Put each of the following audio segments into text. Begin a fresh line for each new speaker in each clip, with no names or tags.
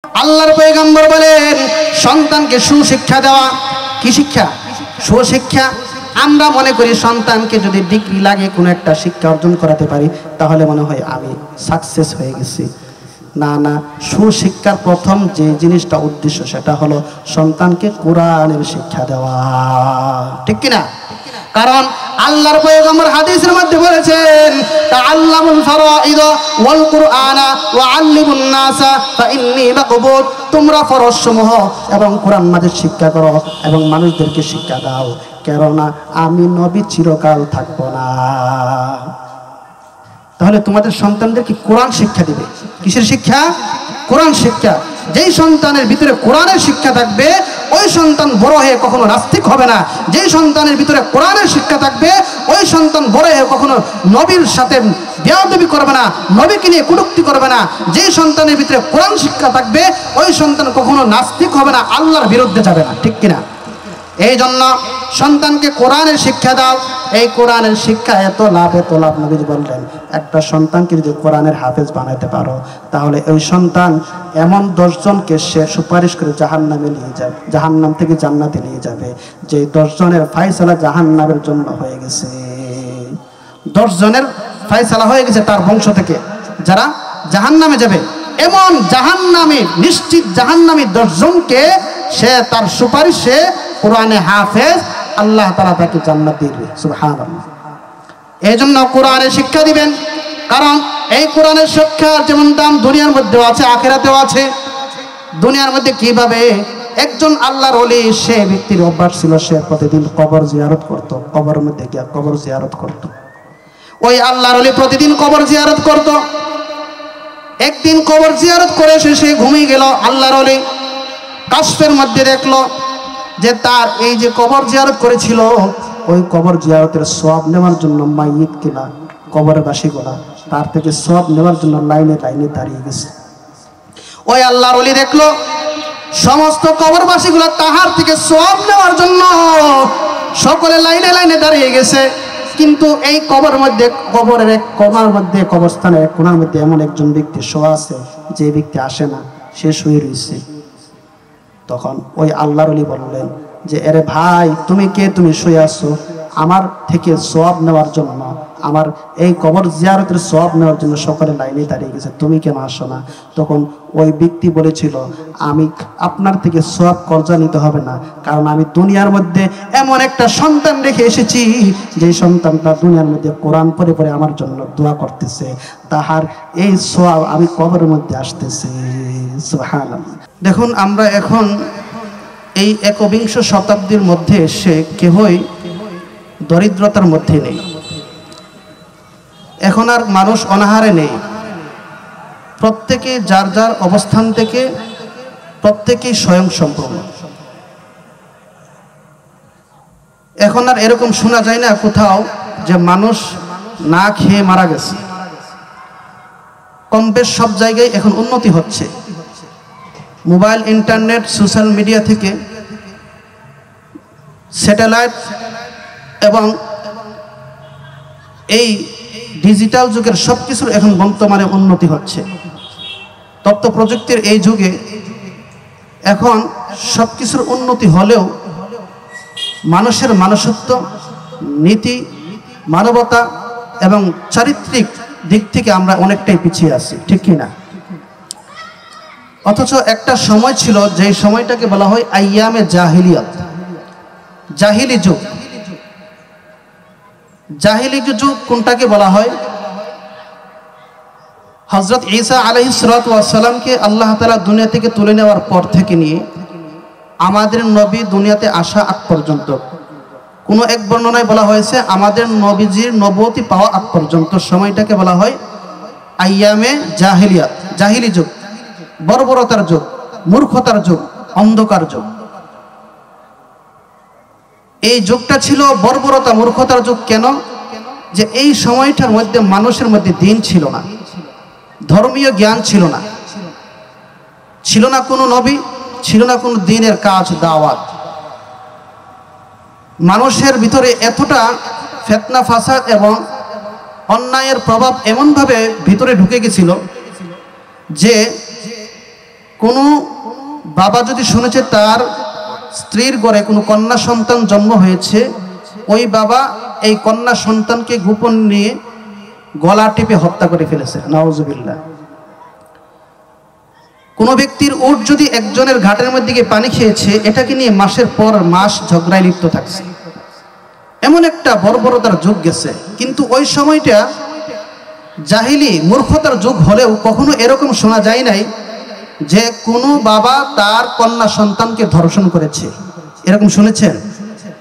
আল্লাহর পয়গম্বর বলেন সন্তানকে সুশিক্ষা দেওয়া। কি শিক্ষা? সুশিক্ষা। আমরা মনে করি সন্তানকে যদি ডিগ্রি লাগে কোনো একটা শিক্ষা অর্জন করাতে পারি তাহলে মনে হয় আমি সাকসেস হয়ে গেছি। না না, সুশিক্ষার প্রথম যে জিনিসটা উদ্দেশ্য সেটা হলো সন্তানকে কোরআনের শিক্ষা দেওয়া। ঠিক কিনা? কারণ আল্লাহর পয়গম্বর হাদিসের মধ্যে বলেছেন তাআল্লামুল ফারাইদ ওয়াল কুরআনা ওয়া আল্লিমুন নাসা ফাইন্নী মাকবুদ। তোমরা ফরজসমূহ এবং কোরআন মাজিদ শিক্ষা করো এবং মানুষদেরকে শিক্ষা দাও, কেননা আমি নবী চিরকাল থাকবো না। তাহলে তোমাদের সন্তানদেরকে কোরআন শিক্ষা দিবে। কিসের শিক্ষা? কোরআন শিক্ষা। যেই সন্তানের ভিতরে কোরআনের শিক্ষা থাকবে ওই সন্তান বড় হয়ে কখনো নাস্তিক হবে না। যেই সন্তানের ভিতরে কোরআনের শিক্ষা থাকবে ওই সন্তান বড় হয়ে কখনো নবীর সাথে বেয়াদবি করবে না, নবীকে নিয়ে কটূক্তি করবে না। যেই সন্তানের ভিতরে কোরআন শিক্ষা থাকবে ওই সন্তান কখনো নাস্তিক হবে না, আল্লাহর বিরুদ্ধে যাবে না। ঠিক কিনা? এই জন্য সন্তানকে কোরআনের শিক্ষা দাও। এই কোরআনের শিক্ষা এত লাভ নবীজি বললেন একটা সন্তানকে যদি কোরআনের হাফেজ বানাইতে পারো তাহলে ওই সন্তান এমন 10 জনকে সে সুপারিশ করে জাহান্নামে নিয়ে যাবে, জাহান্নাম থেকে জান্নাতে নিয়ে যাবে। যে 10 জনের ফয়সালা জাহান্নামের জন্য হয়ে গেছে। 10 জনের ফয়সালা হয়ে গেছে তার বংশ থেকে যারা জাহান্নামে যাবে। এমন জাহান্নামী নিশ্চিত জাহান্নামী 10 জনকে সে তার সুপারিশে কোরআনে হাফেজ আল্লাহ তাআলা তাকে জান্নাত দিবে। সুবহানাল্লাহ। এই জন্য কোরআনের শিক্ষা দিবেন, কারণ এই কোরআনের শিক্ষার যেমন দাম দুনিয়ার মধ্যেও আছে আখিরাতেও আছে। দুনিয়ার মধ্যে কিভাবে একজন আল্লাহর ওলি, সে ব্যক্তির অভ্যাস ছিল সে প্রতিদিন কবর জিয়ারত করত, কবরের মধ্যে গিয়ে কবর জিয়ারত করত। ওই আল্লাহর ওলি প্রতিদিন কবর জিয়ারত করত। একদিন কবর জিয়ারত করে সে ঘুমিয়ে গেল। আল্লাহর ওলি কাশফের মধ্যে দেখলো যে তার এই যে কবর জিয়ারত করেছিল ওই কবর জিয়ারতের সওয়াব নেওয়ার জন্য মাইয়িত কিনা কবরের বাসীগুলা তার থেকে সওয়াব নেওয়ার জন্য লাইনে লাইনে দাঁড়িয়ে গেছে। ওই আল্লাহর ওলি দেখলো সমস্ত কবরবাসীগুলা তাহার থেকে সওয়াব নেওয়ার জন্য সকলে লাইনে লাইনে দাঁড়িয়ে গেছে, কিন্তু এই কবরের মধ্যে কবরের এক কোণার মধ্যে কবরস্থানের এক কোণার মধ্যে এমন একজন ব্যক্তি শোয়া আছে যে ব্যক্তি আসে না, সে শুয়ে রয়েছে। তখন ওই আল্লাহর ওলি বললেন যে আরে ভাই তুমি কে? তুমি শুয়ে আছো আমার থেকে সওয়াব নেওয়ার জন্য, আমার এই কবর জিয়ারতের সওয়াব নেওয়ার জন্য সকলে লাইনে দাঁড়িয়ে গেছে, তুমি কেন আসো না? তখন ওই ব্যক্তি বলেছিল আমি আপনার থেকে সওয়াব কর্জা নিতে হবে না, কারণ আমি দুনিয়ার মধ্যে এমন একটা সন্তান রেখে এসেছি যে সন্তানটা দুনিয়ার মধ্যে কোরআন পড়ে পড়ে আমার জন্য দোয়া করতেছে, তাহার এই সওয়াব আমি কবরের মধ্যে আসতেছে। সুবহানাল্লাহ। দেখুন আমরা এখন এই একবিংশ শতাব্দীর মধ্যে এসে কেহই দরিদ্রতার মধ্যে নেই। এখন আর মানুষ অনাহারে নেই। প্রত্যেকে যার যার অবস্থান থেকে প্রত্যেকেই স্বয়ংসম্পূর্ণ। এখন আর এরকম শোনা যায় না কোথাও যে মানুষ না খেয়ে মারা গেছে। কম বেশ সব জায়গায় এখন উন্নতি হচ্ছে। মোবাইল, ইন্টারনেট, সোশ্যাল মিডিয়া থেকে স্যাটেলাইট এবং এই ডিজিটাল যুগের সব কিছুর এখন বর্তমানে উন্নতি হচ্ছে। তথ্য প্রযুক্তির এই যুগে এখন সব কিছুর উন্নতি হলেও মানুষের মনুষ্যত্ব, নীতি, মানবতা এবং চারিত্রিক দিক থেকে আমরা অনেকটাই পিছিয়ে আছি। ঠিক কি না? অথচ একটা সময় ছিল যেই সময়টাকে বলা হয় আইয়ামে জাহিলিয়াত, জাহিলি যুগ। জাহিলি যুগ কোনটাকে বলা হয়? হযরত ঈসা আলাইহিস সালাতু ওয়াস সালামকে আল্লাহ তাআলা দুনিয়া থেকে তুলে নেওয়ার পর থেকে নিয়ে আমাদের নবী দুনিয়াতে আসা আগ পর্যন্ত, কোনো এক বর্ণনায় বলা হয়েছে আমাদের নবীজির নবুয়তি পাওয়া আগ পর্যন্ত সময়টাকে বলা হয় আইয়ামে জাহিলিয়াত, জাহিলি যুগ, বর্বরতার যুগ, মূর্খতার যুগ, অন্ধকার যুগ। এই যুগটা ছিল বর্বরতা মূর্খতার যুগ। কেন? যে এই সময়টার মধ্যে মানুষের মধ্যে দিন ছিল না, ধর্মীয় জ্ঞান ছিল না, ছিল না কোনো নবী, ছিল না কোনো দ্বীনের কাজ, দাওয়াত। মানুষের ভিতরে এতটা ফিতনা ফাসাদ এবং অন্যায়ের প্রভাব এমনভাবে ভিতরে ঢুকে গেছিল যে কোনো বাবা যদি শুনেছে তার স্ত্রীর ঘরে কোনো কন্যা সন্তান জন্ম হয়েছে, ওই বাবা এই কন্যা সন্তানকে গোপন নিয়ে গলা টিপে হত্যা করে ফেলেছে, নাউজুবিল্লাহ। কোনো ব্যক্তির উট যদি একজনের ঘাটের মধ্যে গিয়ে পানি খেয়েছে, এটাকে নিয়ে মাসের পর মাস ঝগড়ায় লিপ্ত থাকছে। এমন একটা বর্বরতার যুগ গেছে। কিন্তু ওই সময়টা জাহিলি মূর্খতার যুগ হলেও কখনো এরকম শোনা যায় নাই যে কোনো বাবা তার কন্যা সন্তানকে ধর্ষণ করেছে, এরকম শুনেছেন?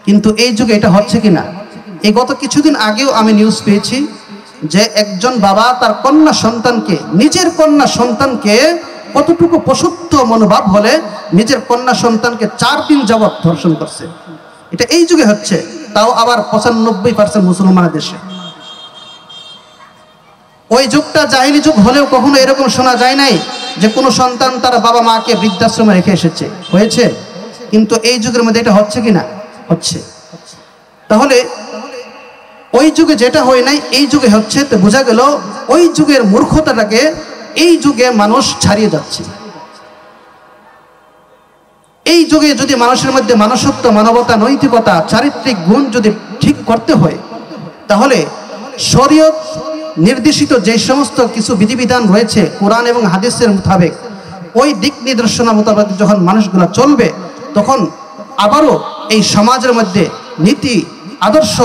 কিন্তু এই যুগে এটা হচ্ছে কিনা? এই গত কিছুদিন আগেও আমি নিউজ পেয়েছি যে একজন বাবা তার কন্যা সন্তানকে, নিজের কন্যা সন্তানকে কতটুকু পশুত্ব মনোভাব হলে নিজের কন্যা সন্তানকে 4 দিন যাবৎ ধর্ষণ করছে। এটা এই যুগে হচ্ছে, তাও আবার 95% মুসলমানের দেশে। ওই যুগটা জাহিলি যুগ হলেও কখনো এরকম শোনা যায় নাই যে কোনো সন্তান তার বাবা মাকে বৃদ্ধাশ্রমে রেখে এসেছে, হয়েছে? কিন্তু এই যুগের মধ্যে এটা হচ্ছে কিনা? হচ্ছে। তাহলে ওই যুগে যেটা হয় নাই এই যুগে হচ্ছে, তো বোঝা গেল ওই যুগের মূর্খতাটাকে এই যুগে মানুষ ছাড়িয়ে যাচ্ছে। এই যুগে যদি মানুষের মধ্যে মানুষত্ব, মানবতা, নৈতিকতা, চারিত্রিক গুণ যদি ঠিক করতে হয়, তাহলে শরীয়ত নির্দেশিত যে সমস্ত কিছু বিধিবিধান রয়েছে কোরআন এবং হাদিসের মোতাবেক, ওই দিক নির্দেশনা মোতাবেক যখন মানুষগুলো চলবে, তখন আবারও এই সমাজের মধ্যে নীতি, আদর্শ,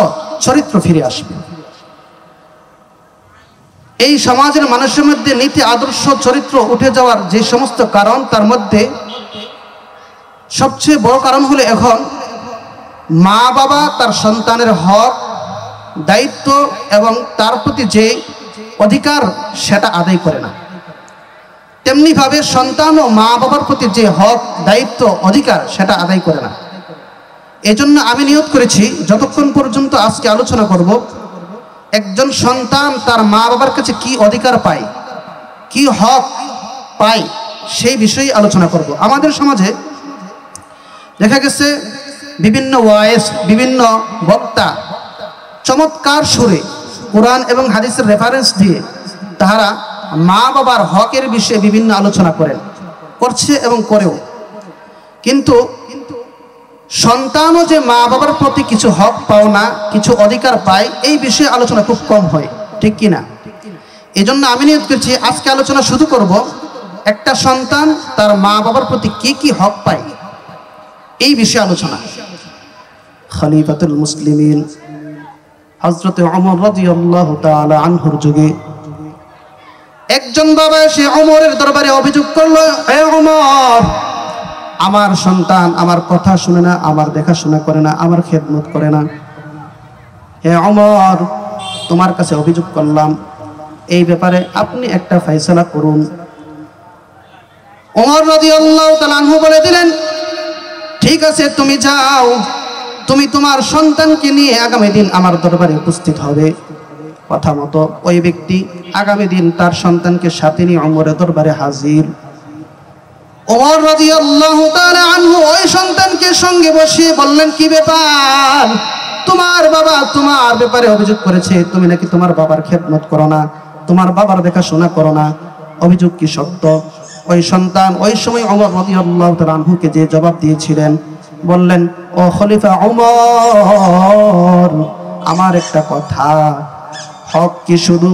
চরিত্র ফিরে আসবে। এই সমাজের মানুষের মধ্যে নীতি, আদর্শ, চরিত্র উঠে যাওয়ার যে সমস্ত কারণ, তার মধ্যে সবচেয়ে বড় কারণ হলো এখন মা বাবা তার সন্তানের হক, দায়িত্ব এবং তার প্রতি যে অধিকার সেটা আদায় করে না। তেমনিভাবে সন্তান ও মা বাবার প্রতি যে হক, দায়িত্ব, অধিকার সেটা আদায় করে না। এজন্য আমি নিয়ত করেছি যতক্ষণ পর্যন্ত আজকে আলোচনা করব, একজন সন্তান তার মা বাবার কাছে কি অধিকার পায়, কি হক পায়, সেই বিষয়ে আলোচনা করব। আমাদের সমাজে দেখা গেছে বিভিন্ন ওয়াইজ, বিভিন্ন বক্তা চমৎকার সুরে কোরআন এবং হাদিসের রেফারেন্স দিয়ে তাহারা মা বাবার হকের বিষয়ে বিভিন্ন আলোচনা করছে এবং করেও। কিন্তু সন্তানও যে মা বাবার প্রতি কিছু হক পাওনা, কিছু অধিকার পায়, এই বিষয়ে আলোচনা খুব কম হয়, ঠিক কিনা? এই জন্য আমি নিয়ত করছি আজকে আলোচনা শুরু করব একটা সন্তান তার মা বাবার প্রতি কি কি হক পায়, এই বিষয়ে আলোচনা। খলিফাতুল মুসলিমিন হযরত ওমর রাদিয়াল্লাহু তাআলা আনহুর যুগে একজন বাবা এসে ওমরের দরবারে অভিযোগ করলো, হে ওমর, আমার সন্তান আমার কথা শুনে না, আমার দেখাশোনা করে না, আমার খেদমত করে না। হে ওমর, তোমার কাছে অভিযোগ করলাম, এই ব্যাপারে আপনি একটা ফয়সালা করুন। ওমর রাদিয়াল্লাহু তাআলা আনহু বলে দিলেন, ঠিক আছে, তুমি যাও, তুমি তোমার সন্তানকে নিয়ে আগামী দিন আমার দরবারে উপস্থিত হবে। কথা মতো ওই ব্যক্তি আগামী দিন তার সন্তানকে সাথে নিয়ে ওমরের দরবারে হাজির। ওমর রাদিয়াল্লাহু তাআলা আনহু ওই সন্তানকে সঙ্গে বসিয়ে বললেন, কি ব্যাপার? তোমার বাবা তোমার ব্যাপারে অভিযোগ করেছে, তুমি নাকি তোমার বাবার খেদমত করো না, তোমার বাবার দেখাশোনা করো না, অভিযোগ কি সত্য? ওই সন্তান ওই সময় ওমর রাদিয়াল্লাহু তাআলা আনহুকে যে জবাব দিয়েছিলেন, বললেন, ও খলিফা ওমর, আমার একটা কথা, হক কি শুধু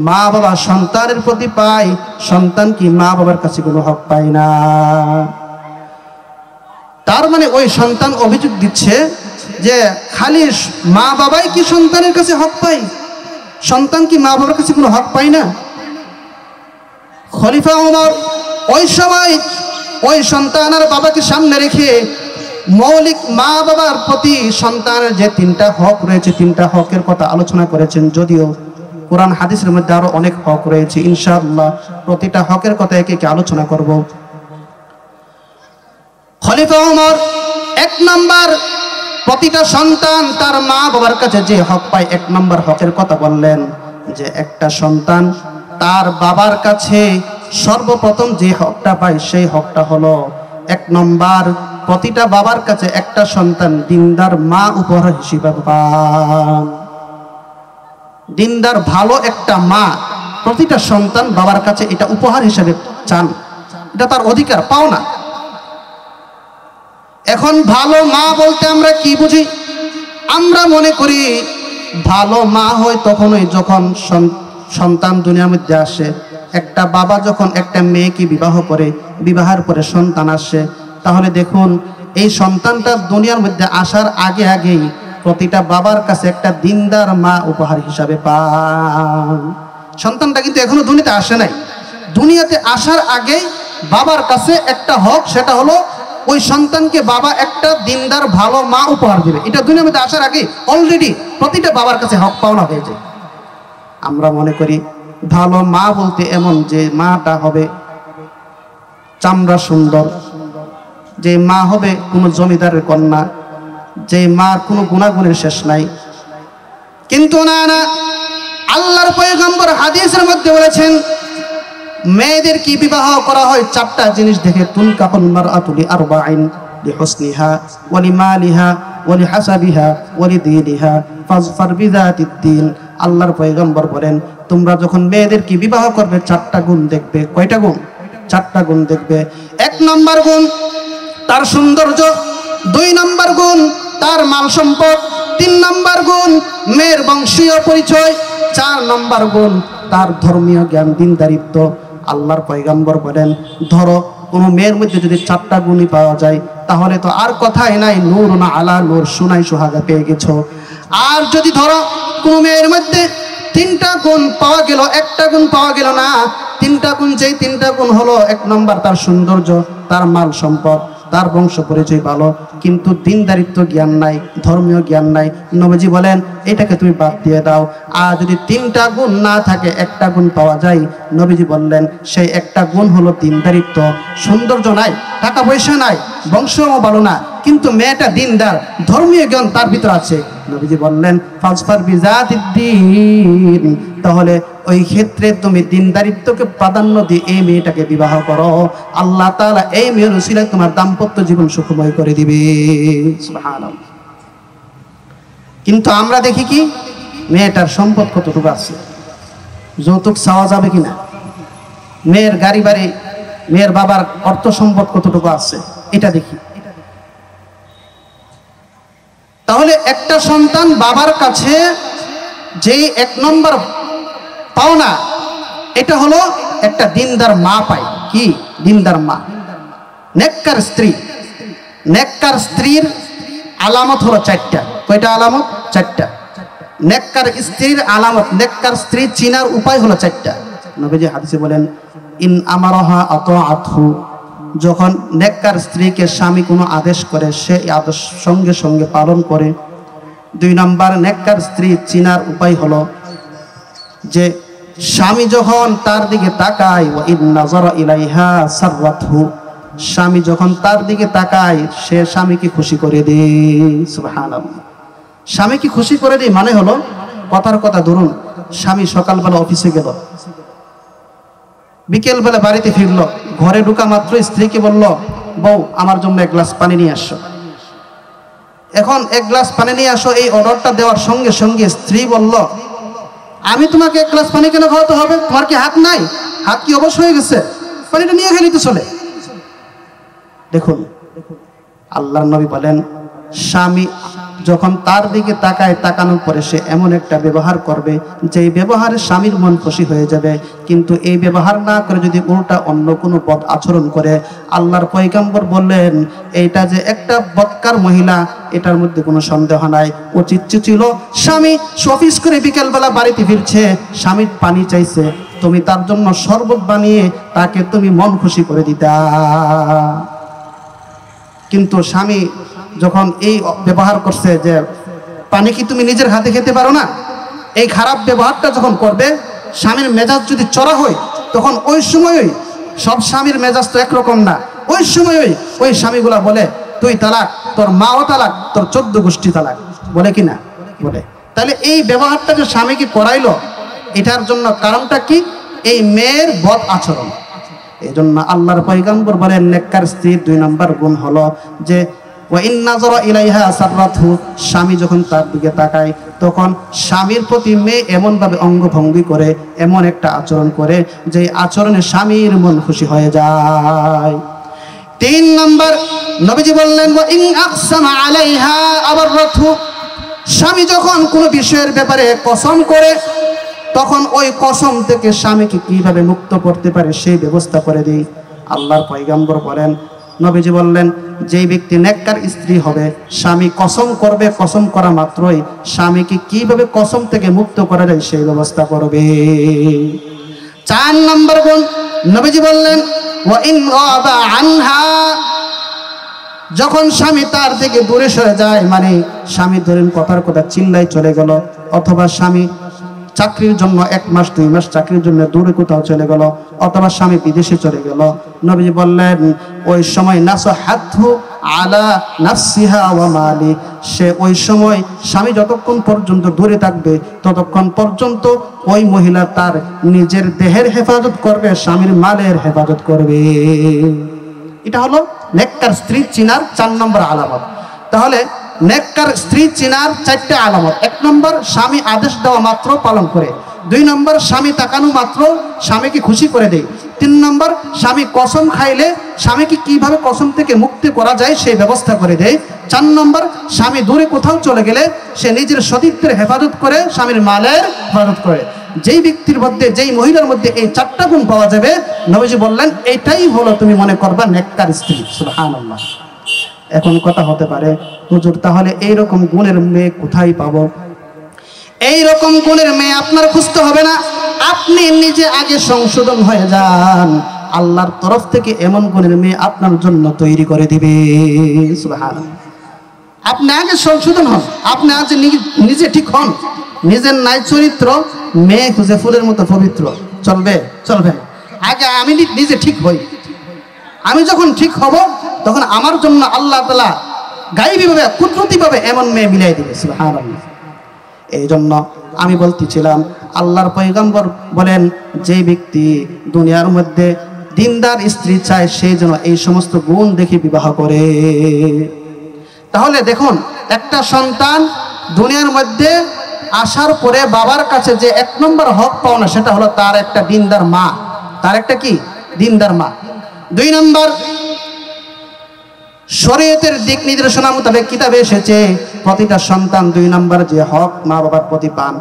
মা বাবা সন্তানের প্রতি পায়? সন্তান কি মা বাবার কাছে কোনো হক পায় না? তার মানে ওই সন্তান অভিযোগ দিচ্ছে যে খালি মা বাবাই কি সন্তানের কাছে হক পায়, সন্তান কি মা বাবার কাছে কোনো হক পায় না? খলিফা ওমর ওই সময় ওই সন্তান আর বাবাকে সামনে রেখে মৌলিক মা বাবার প্রতি সন্তানের যে 3টা হক রয়েছে, 3টা হকের কথা আলোচনা করেছেন। যদিও কোরআন হাদিসের মধ্যে আরো অনেক হক রয়েছে, ইনশাআল্লাহ প্রতিটা হকের কথা একে একে আলোচনা করব। খলিফা ওমর 1 নাম্বার, প্রতিটা সন্তান তার মা বাবার কাছে যে হক পায়, 1 নাম্বার হকের কথা বললেন যে একটা সন্তান তার বাবার কাছে সর্বপ্রথম যে হকটা পায় সেই হকটা হলো 1 নম্বর, প্রতিটা বাবার কাছে একটা সন্তান দিনদার মা উপহার হিসেবে পান। দিনদার ভালো একটা মা প্রতিটা সন্তান বাবার কাছে এটা উপহার হিসেবে চান এটা তার অধিকার, পাওনা। এখন ভালো মা বলতে আমরা কি বুঝি? আমরা মনে করি ভালো মা হয় তখনই যখন সন্তান দুনিয়ার মধ্যে আসে। একটা বাবা যখন একটা মেয়েকে বিবাহ করে, বিবাহের পরে সন্তান আসে, তাহলে দেখুন এই সন্তানটা দুনিয়ার মধ্যে আসার আগে আগেই প্রতিটা বাবার কাছে একটা দিনদার মা উপহার হিসাবে পান। সন্তানটা কিন্তু এখনো দুনিয়াতে আসে নাই। দুনিয়াতে আসার আগেই বাবার কাছে একটা হক, সেটা হলো ওই সন্তানকে বাবা একটা দিনদার ভালো মা উপহার দেবে। এটা দুনিয়ার মধ্যে আসার আগে অলরেডি প্রতিটা বাবার কাছে হক পাওনা হয়ে যায়। আমরা মনে করি ভালো মা বলতে এমন যে মাটা হবে চামড়া সুন্দর, যে মা হবে কোনো জমিদারের কন্যা, যে মার কোনো গুণাগুণের শেষ নাই। কিন্তু না না, আল্লাহর পয়গম্বর হাদিসের মধ্যে বলেছেন মেয়েদের কি বিবাহ করা হয় চারটা জিনিস দেখে। তুনকাহুল মারআতু লিআরবাইন, লিহুসনিহা ওয়া লিমালিহা ওয়া লিহাসাবিহা ওয়া লিদীনিহা ফাজফার বিযাতিদ দ্বীন। আল্লাহর পয়গম্বর বলেন তোমরা যখন মেয়েদের কি বিবাহ করবে চারটা গুণ দেখবে। কয়টা গুণ? চারটা গুণ দেখবে। 1 নম্বর গুণ তার সৌন্দর্য, 2 নম্বর গুণ তার মাল সম্পদ, 3 নম্বর গুণ মেয়ের বংশীয় পরিচয়, 4 নম্বর গুণ তার ধর্মীয় জ্ঞান, দিনদারিত্ব। আল্লাহর পয়গম্বর বলেন ধরো কোনো মেয়ের মধ্যে যদি 4টা গুণই পাওয়া যায় তাহলে তো আর কথাই নাই, নূরুন আলা নূর, সোনাই সোহাগা পেয়ে গেছো। আর যদি ধরো কোনো মেয়ের মধ্যে 3টা গুণ পাওয়া গেল, 1টা গুণ পাওয়া গেল না, 3টা গুণ, যেই 3টা গুণ হলো 1 নম্বর তার সৌন্দর্য, তার মাল সম্পদ, তার বংশ পরিচয় ভালো, কিন্তু দিনদারিত্ব জ্ঞান নাই, ধর্মীয় জ্ঞান নাই, নবীজি বলেন এটাকে তুমি বাদ দিয়ে দাও। আর যদি 3টা গুণ না থাকে 1টা গুণ পাওয়া যায়, নবীজি বললেন সেই 1টা গুণ হলো দিনদারিত্ব। সৌন্দর্য নাই, টাকা পয়সা নাই, বংশও ভালো না, কিন্তু মেয়েটা দিনদার, ধর্মীয় জ্ঞান তার ভিতর আছে। নবীজি বললেন ফাজফার বিযাতিদ দ্বীন, তাহলে ওই ক্ষেত্রে তুমি দিনদারিত্বকে প্রাধান্য দিয়ে এই মেয়েটাকে বিবাহ করো। আল্লাহ তাআলা এই মেয়ের উসিলায় তোমার দাম্পত্য জীবন সুখময় করে দিবে। সুবহানাল্লাহ। কিন্তু আমরা দেখি কি মেয়েটার সম্পদ কতটুকু আছে, যৌতুক চাওয়া যাবে কিনা, মেয়ের গাড়ি বাড়ি, মেয়ের বাবার অর্থ সম্পদ কতটুকু আছে, এটা দেখি। তাহলে একটা সন্তান বাবার কাছে যে 1 নম্বর পাওনা, এটা হলো একটা দিনদার মা পায়। কি দিনদার মা? নেককার স্ত্রী। নেককার স্ত্রীর আলামত হলো 4টা। কয়টা আলামত? 4টা। নেককার স্ত্রীর আলামত, নেককার স্ত্রী চিনার উপায় হলো 4টা। নবীজি হাদিসে বলেন ইন আমারাহা আতাআতহু, যখন নেককার স্ত্রীকে স্বামী কোনো আদেশ করে সে আদেশ সঙ্গে সঙ্গে পালন করে। 2 নম্বর নেককার স্ত্রী চিনার উপায় হলো যে স্বামী যখন তার দিকে তাকায়, ওয়া ইন নাযারা ইলাইহা সাররাতহু, স্বামী যখন তার দিকে তাকায় সে স্বামীকে খুশি করে দেয়। সুবহানাল্লাহ। স্বামীকে খুশি করে দেয় মানে হলো, কথার কথা ধরুন স্বামী সকালবেলা অফিসে গেল, বিকেলবেলা বাড়িতে ফিরলো, ঘরে ঢোকা মাত্র স্ত্রীকে বলল বউ আমার জন্য 1 গ্লাস পানি নিয়ে আসো। এখন 1 গ্লাস পানি নিয়ে আসো, এই অর্ডারটা দেওয়ার সঙ্গে সঙ্গে স্ত্রী বলল আমি তোমাকে 1 গ্লাস পানি কেন খাওয়াতে হবে, তোমার কি হাত নাই? হাত কি অবশ হয়ে গেছে? পানিটা নিয়ে খেলে তো চলে। দেখুন আল্লাহর নবী বলেন স্বামী যখন তার দিকে তাকায়, তাকানোর পরে সে এমন একটা ব্যবহার করবে যেই ব্যবহারে স্বামীর মন খুশি হয়ে যাবে। কিন্তু এই ব্যবহার না করে যদি উল্টা অন্য কোনো বদ আচরণ করে, আল্লাহর পয়গম্বর বললেন এইটা যে একটা বদকার মহিলা, এটার মধ্যে কোনো সন্দেহ নাই। উচিত ছিল স্বামী অফিস করে বিকেলবেলা বাড়িতে ফিরছে, স্বামীর পানি চাইছে, তুমি তার জন্য শরবত বানিয়ে তাকে তুমি মন খুশি করে দিতা। কিন্তু স্বামী যখন এই ব্যবহার করছে যে পানি কি তুমি নিজের হাতে খেতে পারো না, এই খারাপ ব্যবহারটা যখন করবে, স্বামীর মেজাজ যদি চড়া হয়, তখন ওই সময়ই, সব স্বামীর মেজাজ তো একরকম না, ওই সময়ই ওই স্বামীগুলা বলে তুই তালাক, তোর মাও তালাক, তোর 14 গোষ্ঠী তালাক, বলে কি না? বলে। তাহলে এই ব্যবহারটা যে স্বামীকে করাইলো, এটার জন্য কারণটা কি? এই মেয়ের বদ আচরণ। এই জন্য আল্লাহর পয়গম্বর বলেন নেককার স্ত্রীর 2 নম্বর গুণ হলো যে ওয়া ইন নাযারা ইলাইহা সাররাতহু, স্বামী যখন তার দিকে তাকায় তখন স্বামীর প্রতি মেয়ে এমনভাবে অঙ্গভঙ্গি করে, এমন একটা আচরণ করে যে আচরণে স্বামীর মন খুশি হয়ে যায়। 3 নম্বর নবীজি বললেন ওয়া ইন আকসামা আলাইহা আবাররাতহু, স্বামী যখন কোনো বিষয়ের ব্যাপারে কসম করে তখন ওই কসম থেকে স্বামীকে কিভাবে মুক্ত করতে পারে সেই ব্যবস্থা করে দেই। আল্লাহর পয়গম্বর বলেন, নবীজি বললেন, যেই ব্যক্তি নেককার স্ত্রী হবে, স্বামী কসম করবে, কসম করা মাত্রই স্বামীকে কিভাবে কসম থেকে মুক্ত করা যায় সেই ব্যবস্থা করবে। 4 নম্বর গুণ নবীজি বললেন ওয়া ইন গাবা আনহা, যখন স্বামী তার থেকে দূরে সরে যায়, মানে স্বামী ধরেন কথার কথা চিল্লাই চলে গেল, অথবা স্বামী চাকরির জন্য 1 মাস 2 মাস চাকরির জন্য দূরে কোথাও চলে গেল, অথবা স্বামী বিদেশে চলে গেল, নবীজি বললেন ওই সময় নাসহাতহু আলা নাফসিহা ওয়া মালি, সে ওই সময় স্বামী যতক্ষণ পর্যন্ত দূরে থাকবে ততক্ষণ পর্যন্ত ওই মহিলা তার নিজের দেহের হেফাজত করবে, স্বামীর মালের হেফাজত করবে। এটা হলো নেককার স্ত্রী চিনার 4 নম্বর আলামত। তাহলে নেককার স্ত্রী চিনার 4টা আলামত। 1 নম্বর, স্বামী আদেশ দেওয়া মাত্র পালন করে। 2 নম্বর, স্বামী তাকানো মাত্র স্বামীকে খুশি করে দেয়। 3 নম্বর, স্বামী কসম খাইলে স্বামীকে কিভাবে কসম থেকে মুক্তি করা যায় সেই ব্যবস্থা করে দেয়। 4 নম্বর, স্বামী দূরে কোথাও চলে গেলে সে নিজের সতীত্বের হেফাজত করে, স্বামীর মালের হেফাজত করে। যেই ব্যক্তির মধ্যে, যেই মহিলার মধ্যে এই 4টা গুণ পাওয়া যাবে, নবীজি বললেন এটাই হলো তুমি মনে করবা নেককার স্ত্রী। সুবহানাল্লাহ। এখন কথা হতে পারে, হুজুর তাহলে এইরকম গুণের মেয়ে কোথায় পাবো? এইরকম গুণের মেয়ে আপনার খুঁজতে হবে না, আপনি নিজে আগে সংশোধন হয়ে যান, আল্লাহর তরফ থেকে এমন গুণের মেয়ে আপনার জন্য তৈরি করে দিবে। সুবহানাল্লাহ। আপনি আগে সংশোধন হন, আপনি আজ নিজে ঠিক হন। নিজের নাই চরিত্র, মেয়ে খুঁজে ফুলের মতো পবিত্র, চলবে? চলবে না। আগে আমি নিজে ঠিক হই। আমি যখন ঠিক হব তখন আমার জন্য আল্লাহ তাআলা গায়বীভাবে, কুদরতিভাবে এমন মেয়ে মিলাই দিবে। সুবহানাল্লাহ। এই জন্য আমি বলতেছিলাম, আল্লাহর পয়গম্বর বলেন যে ব্যক্তি দুনিয়ার মধ্যে দিনদার স্ত্রী চায় সে যেন এই সমস্ত গুণ দেখে বিবাহ করে। তাহলে দেখুন, একটা সন্তান দুনিয়ার মধ্যে আসার পরে বাবার কাছে যে 1 নম্বর হক পাওনা, সেটা হলো তার একটা দিনদার মা, তার একটা কি দিনদার মা। 2 নম্বর, শরীয়তের দিক নির্দেশনা মোতাবেক কিতাবে এসেছে প্রতিটা সন্তান 2 নম্বর যে হক মা বাবার প্রতি পান,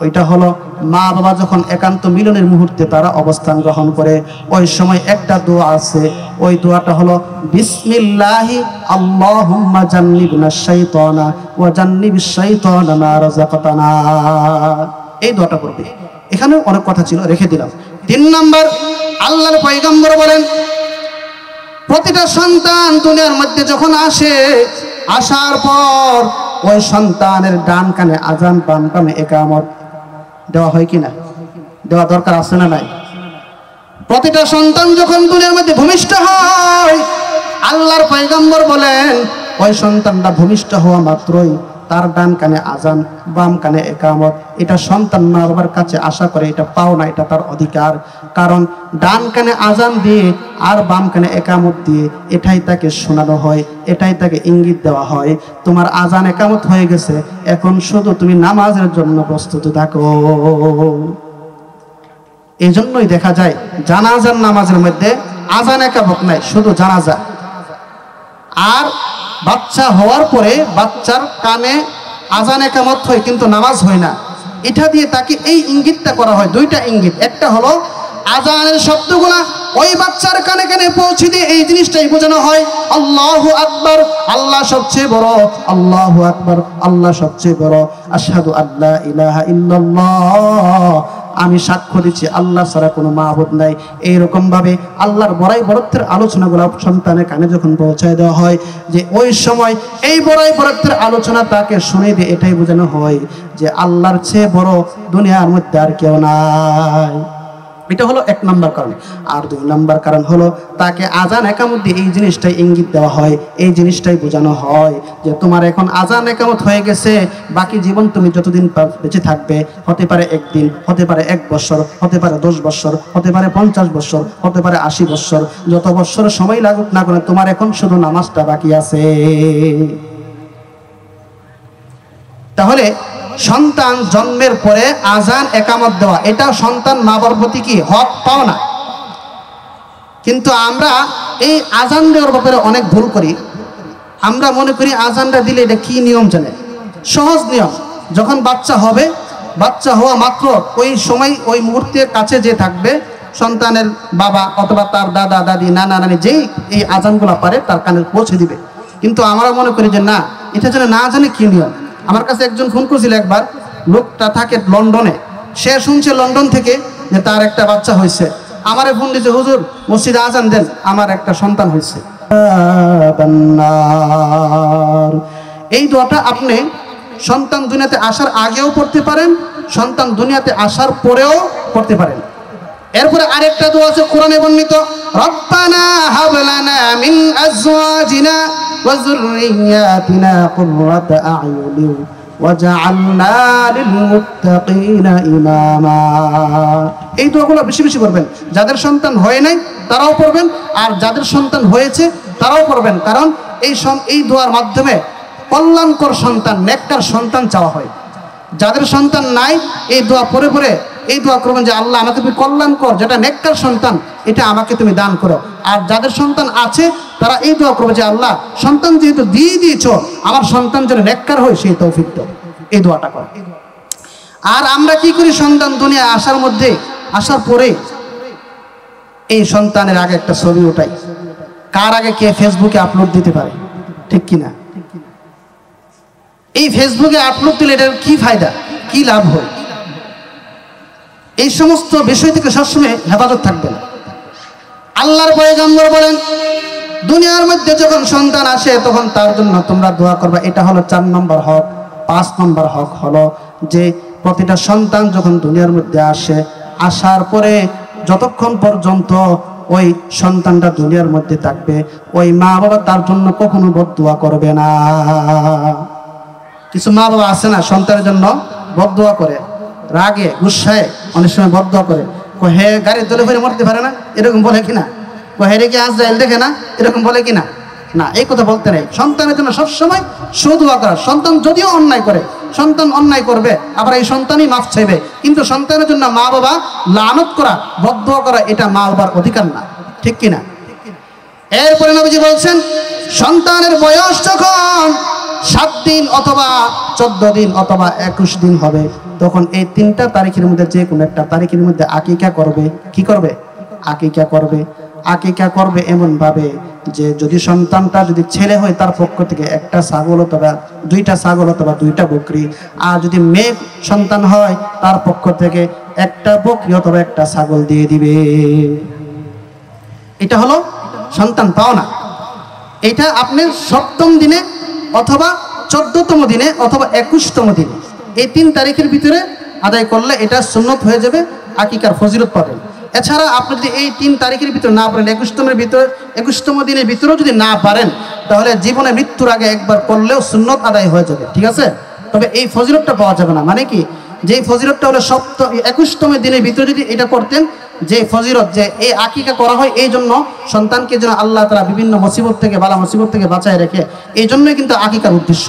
ওইটা হলো মা বাবা যখন একান্ত মিলনের মুহূর্তে তারা অবস্থান গ্রহণ করে, ওই সময় একটা দোয়া আছে, ওই দোয়াটা হলো বিসমিল্লাহি আল্লাহুম্মা জান্নিবনাশ শাইতানা ওয়া জান্নিবিশ শাইতানা মা রাযাকতানা। এই দোয়াটা পড়বে। এখানেও অনেক কথা ছিল, রেখে দিলাম। 3 নম্বর, আল্লাহর পয়গম্বর বলেন প্রতিটা সন্তান দুনিয়ার মধ্যে যখন আসে, আসার পর ওই সন্তানের ডান কানে আজান, বাম কানে ইকামত দেওয়া হয় কিনা? দেওয়া দরকার আছে না নাই? প্রতিটা সন্তান যখন দুনিয়ার মধ্যে ভূমিষ্ঠ হয়, আল্লাহর পয়গম্বর বলেন ওই সন্তানটা ভূমিষ্ঠ হওয়া মাত্রই তার ডান কানে আজান, বাম কানে ইকামত, এটা সন্তান মা বাবার কাছে আশা করে, এটা পাও না, এটা তার অধিকার। কারণ ডান কানে আজান দিয়ে আর বাম কানে ইকামত দিয়ে এটাই তাকে শোনানো হয়, এটাই তাকে ইঙ্গিত দেওয়া হয় তোমার আজান ইকামত হয়ে গেছে, এখন শুধু তুমি নামাজের জন্য প্রস্তুত থাকো। এই জন্যই দেখা যায় জানাজার নামাজের মধ্যে আজান ইকামত নাই, শুধু জানাজা। আর বাচ্চা হওয়ার পরে বাচ্চার কানে আজান ইকামত হয় কিন্তু নামাজ হয় না, এটা দিয়ে তাকে এই ইঙ্গিতটা করা হয়। 2টা ইঙ্গিত, একটা হলো আজানের শব্দগুলা ওই বাচ্চার কানে কানে পৌঁছে দিয়ে এই জিনিসটাই বোঝানো হয় আল্লাহু আকবার, আল্লাহ সবচেয়ে বড়, আল্লাহু আকবার, আল্লাহ সবচেয়ে বড়, আশহাদু আল্লা ইলাহা ইল্লাল্লাহ, আমি সাক্ষ্য দিচ্ছি আল্লাহ ছাড়া কোনো মাবুদ নাই। এইরকম ভাবে আল্লাহর বড়াই বড়ত্বের আলোচনাগুলো সন্তানের কানে যখন পৌঁছায় দেওয়া হয়, যে ওই সময় এই বড়াই বড়ত্বের আলোচনা তাকে শুনে দিয়ে এটাই বোঝানো হয় যে আল্লাহর চেয়ে বড় দুনিয়ার মধ্যে আর কেউ নাই। এটা হলো 1 নম্বর কারণ। আর 2 নম্বর কারণ হলো তাকে আজান ইকামত দিয়ে এই জিনিসটাই ইঙ্গিত দেওয়া হয়, এই জিনিসটাই বোঝানো হয় যে তোমার এখন আজান ইকামত হয়ে গেছে, বাকি জীবন তুমি যতদিন বেঁচে থাকবে, হতে পারে 1 দিন, হতে পারে 1 বছর, হতে পারে 10 বছর, হতে পারে 50 বছর, হতে পারে 80 বছর, যত বছর সময় লাগুক না কেন তোমার এখন শুধু নামাজটা বাকি আছে। তাহলে সন্তান জন্মের পরে আজান একামত দেওয়া, এটা সন্তান মা বাবার প্রতি কি হক পাও না। কিন্তু আমরা এই আজান দেওয়ার ব্যাপারে অনেক ভুল করি। আমরা মনে করি আজানটা দিলে এটা কি নিয়ম জানে, সহজ নিয়ম। যখন বাচ্চা হবে, বাচ্চা হওয়া মাত্র ওই সময় ওই মুহূর্তের কাছে যে থাকবে সন্তানের বাবা অথবা তার দাদা দাদি নানা নানি যেই এই আজানগুলো পারে তার কানে পৌঁছে দিবে। কিন্তু আমরা মনে করি যে না, এটা যেন না জানে কি নিয়ম। আমার কাছে একজন ফোন করেছিল একবার, লোকটা থাকে লন্ডনে, সে শুনছে লন্ডন থেকে যে তার একটা বাচ্চা হয়েছে। আমারে ফোন দিয়েছে, হুজুর মসজিদে আজান দেন, আমার একটা সন্তান হয়েছে। এই দোয়াটা আপনি সন্তান দুনিয়াতে আসার আগেও পড়তে পারেন, সন্তান দুনিয়াতে আসার পরেও পড়তে পারেন। এরপরে আরেকটা দোয়া আছে কোরআনে বর্ণিত, রব্বানা হাব লানা মিন আজওয়াজিনা ওয়া যুররিয়াতিনা কুররাতা আ'য়ুনিন ওয়াজআলনা লিল মুত্তাকিনা ইমামা। এই দোয়াগুলো বেশি বেশি পড়বেন। যাদের সন্তান হয় নাই তারাও পড়বেন, আর যাদের সন্তান হয়েছে তারাও পড়বেন। কারণ এই দোয়ার মাধ্যমে কল্যাণকর সন্তান, নেককার সন্তান চাওয়া হয়। যাদের সন্তান নাই এই দোয়া পড়ে পড়ে এই দোয়া করবেন যে আল্লাহ আমাকে তুমি কল্যাণকর, যেটা নেককার সন্তান, এটা আমাকে তুমি দান করো। আর যাদের সন্তান আছে তারা এই দোয়া করবে যে আল্লাহ সন্তান যেহেতু দিয়ে দিয়েছ, আমার সন্তান যেন নেককার হয় সেই তৌফিক দাও। এই দোয়াটা কর। আর আমরা কি করি, সন্তান দুনিয়া আসার পরে এই সন্তানের আগে একটা ছবি ওঠাই, কার আগে কে ফেসবুকে আপলোড দিতে পারে, ঠিক কিনা? এই ফেসবুকে আপলোড দিলে এটার কি ফায়দা, কি লাভ হয়? এই সমস্ত বিষয় থেকে সবসময় হেফাজত থাকবেন। আল্লাহর পয়গম্বর বলেন, দুনিয়ার মধ্যে যখন সন্তান আসে তখন তার জন্য তোমরা দোয়া করবা। এটা হলো 4 নম্বর হক। 5 নম্বর হক হলো যে প্রতিটা সন্তান যখন দুনিয়ার মধ্যে আসে, আসার পরে যতক্ষণ পর্যন্ত ওই সন্তানটা দুনিয়ার মধ্যে থাকবে, ওই মা বাবা তার জন্য কখনো বদদোয়া করবে না। কিছু মা বাবা আছে না, সন্তানের জন্য বদদোয়া করে, রাগে গুসায় অনেক সময় বদদোয়া করে, হে গাড়ির দলে ফেরে মরতে পারে না, এরকম বলে কিনা? হেরে কি আজরাইল দেখে না, এরকম বলে কিনা? না, এই কথা বলতে নেই। সন্তানের জন্য সবসময় সুদোয়া করা। সন্তান যদিও অন্যায় করে, সন্তান অন্যায় করবে, আবার এই সন্তানই মাফ চাইবে, কিন্তু সন্তানের জন্য মা বাবা লানত করা, বদদোয়া করা, এটা মা বাবার অধিকার না, ঠিক কিনা? এরপরে নবীজি বলছেন, সন্তানের বয়স যখন 7 দিন অথবা 14 দিন অথবা 21 দিন হবে, তখন এই 3টা তারিখের মধ্যে যে কোনো একটা তারিখের মধ্যে আকিকা করবে। কি করবে? আকিকা করবে। আকিকা করবে এমন ভাবে যে যদি সন্তানটা যদি ছেলে হয় তার পক্ষ থেকে একটা ছাগল অথবা 2টা ছাগল অথবা 2টা বকরি, আর যদি মেয়ে সন্তান হয় তার পক্ষ থেকে একটা বকরি অথবা একটা ছাগল দিয়ে দিবে। এটা হলো সন্তান পাওনা। এটা আপনি 7ম দিনে অথবা 14তম দিনে অথবা 21তম দিনে, এই 3 তারিখের ভিতরে আদায় করলে এটা সুন্নত হয়ে যাবে, আকিকার ফজিলত পাবেন। এছাড়া আপনি যদি এই 3 তারিখের ভিতরে না পারেন, 21তম দিনের ভিতরেও যদি না পারেন, তাহলে জীবনে মৃত্যুর আগে একবার করলেও সুন্নত আদায় হয়ে যাবে, ঠিক আছে? তবে এই ফজিলতটা পাওয়া যাবে না। মানে কি, যে ফজিলতটা হলো 21তম দিনের ভিতরে যদি এটা করতেন, যে ফজিলত যে এই আকিকা করা হয় এই জন্য সন্তানকে যেন আল্লাহ তাআলা বিভিন্ন মুসিবত থেকে, বালা মুসিবত থেকে বাঁচায় রেখে, এই জন্যই কিন্তু আকিকার উদ্দেশ্য।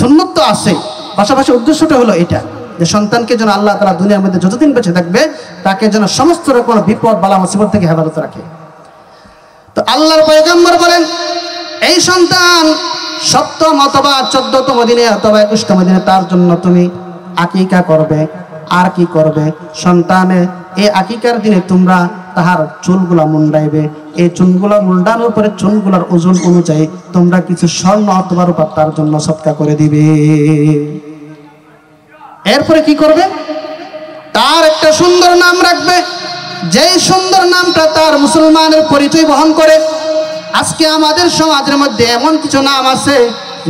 সুন্নত তো আছে, পাশাপাশি উদ্দেশ্যটা হলো এটা যে সন্তানকে যেন আল্লাহ তাআলা দুনিয়ার মধ্যে যতদিন বেঁচে থাকবে তাকে যেন সমস্ত রকম বিপদ বালা মুসিবত থেকে হেফাজত রাখে। তো আল্লাহর পয়গম্বর বলেন, এই সন্তান 7ম অথবা 14তম দিনে অথবা 21তম দিনে তার জন্য তুমি আকিকা করবে। আর কি করবে? সন্তানে এই আকিকার দিনে তোমরা তাহার চুলগুলা মুন্ডাইবে। এই চুলগুলা মুন্ডানোর পরে চুলগুলার ওজন অনুযায়ী তোমরা কিছু স্বর্ণ অথবা রূপা তার জন্য সদকা করে দিবে। এরপরে কি করবে? তার একটা সুন্দর নাম রাখবে, যেই সুন্দর নামটা তার মুসলমানের পরিচয় বহন করে। আজকে আমাদের সমাজের মধ্যে এমন কিছু নাম আছে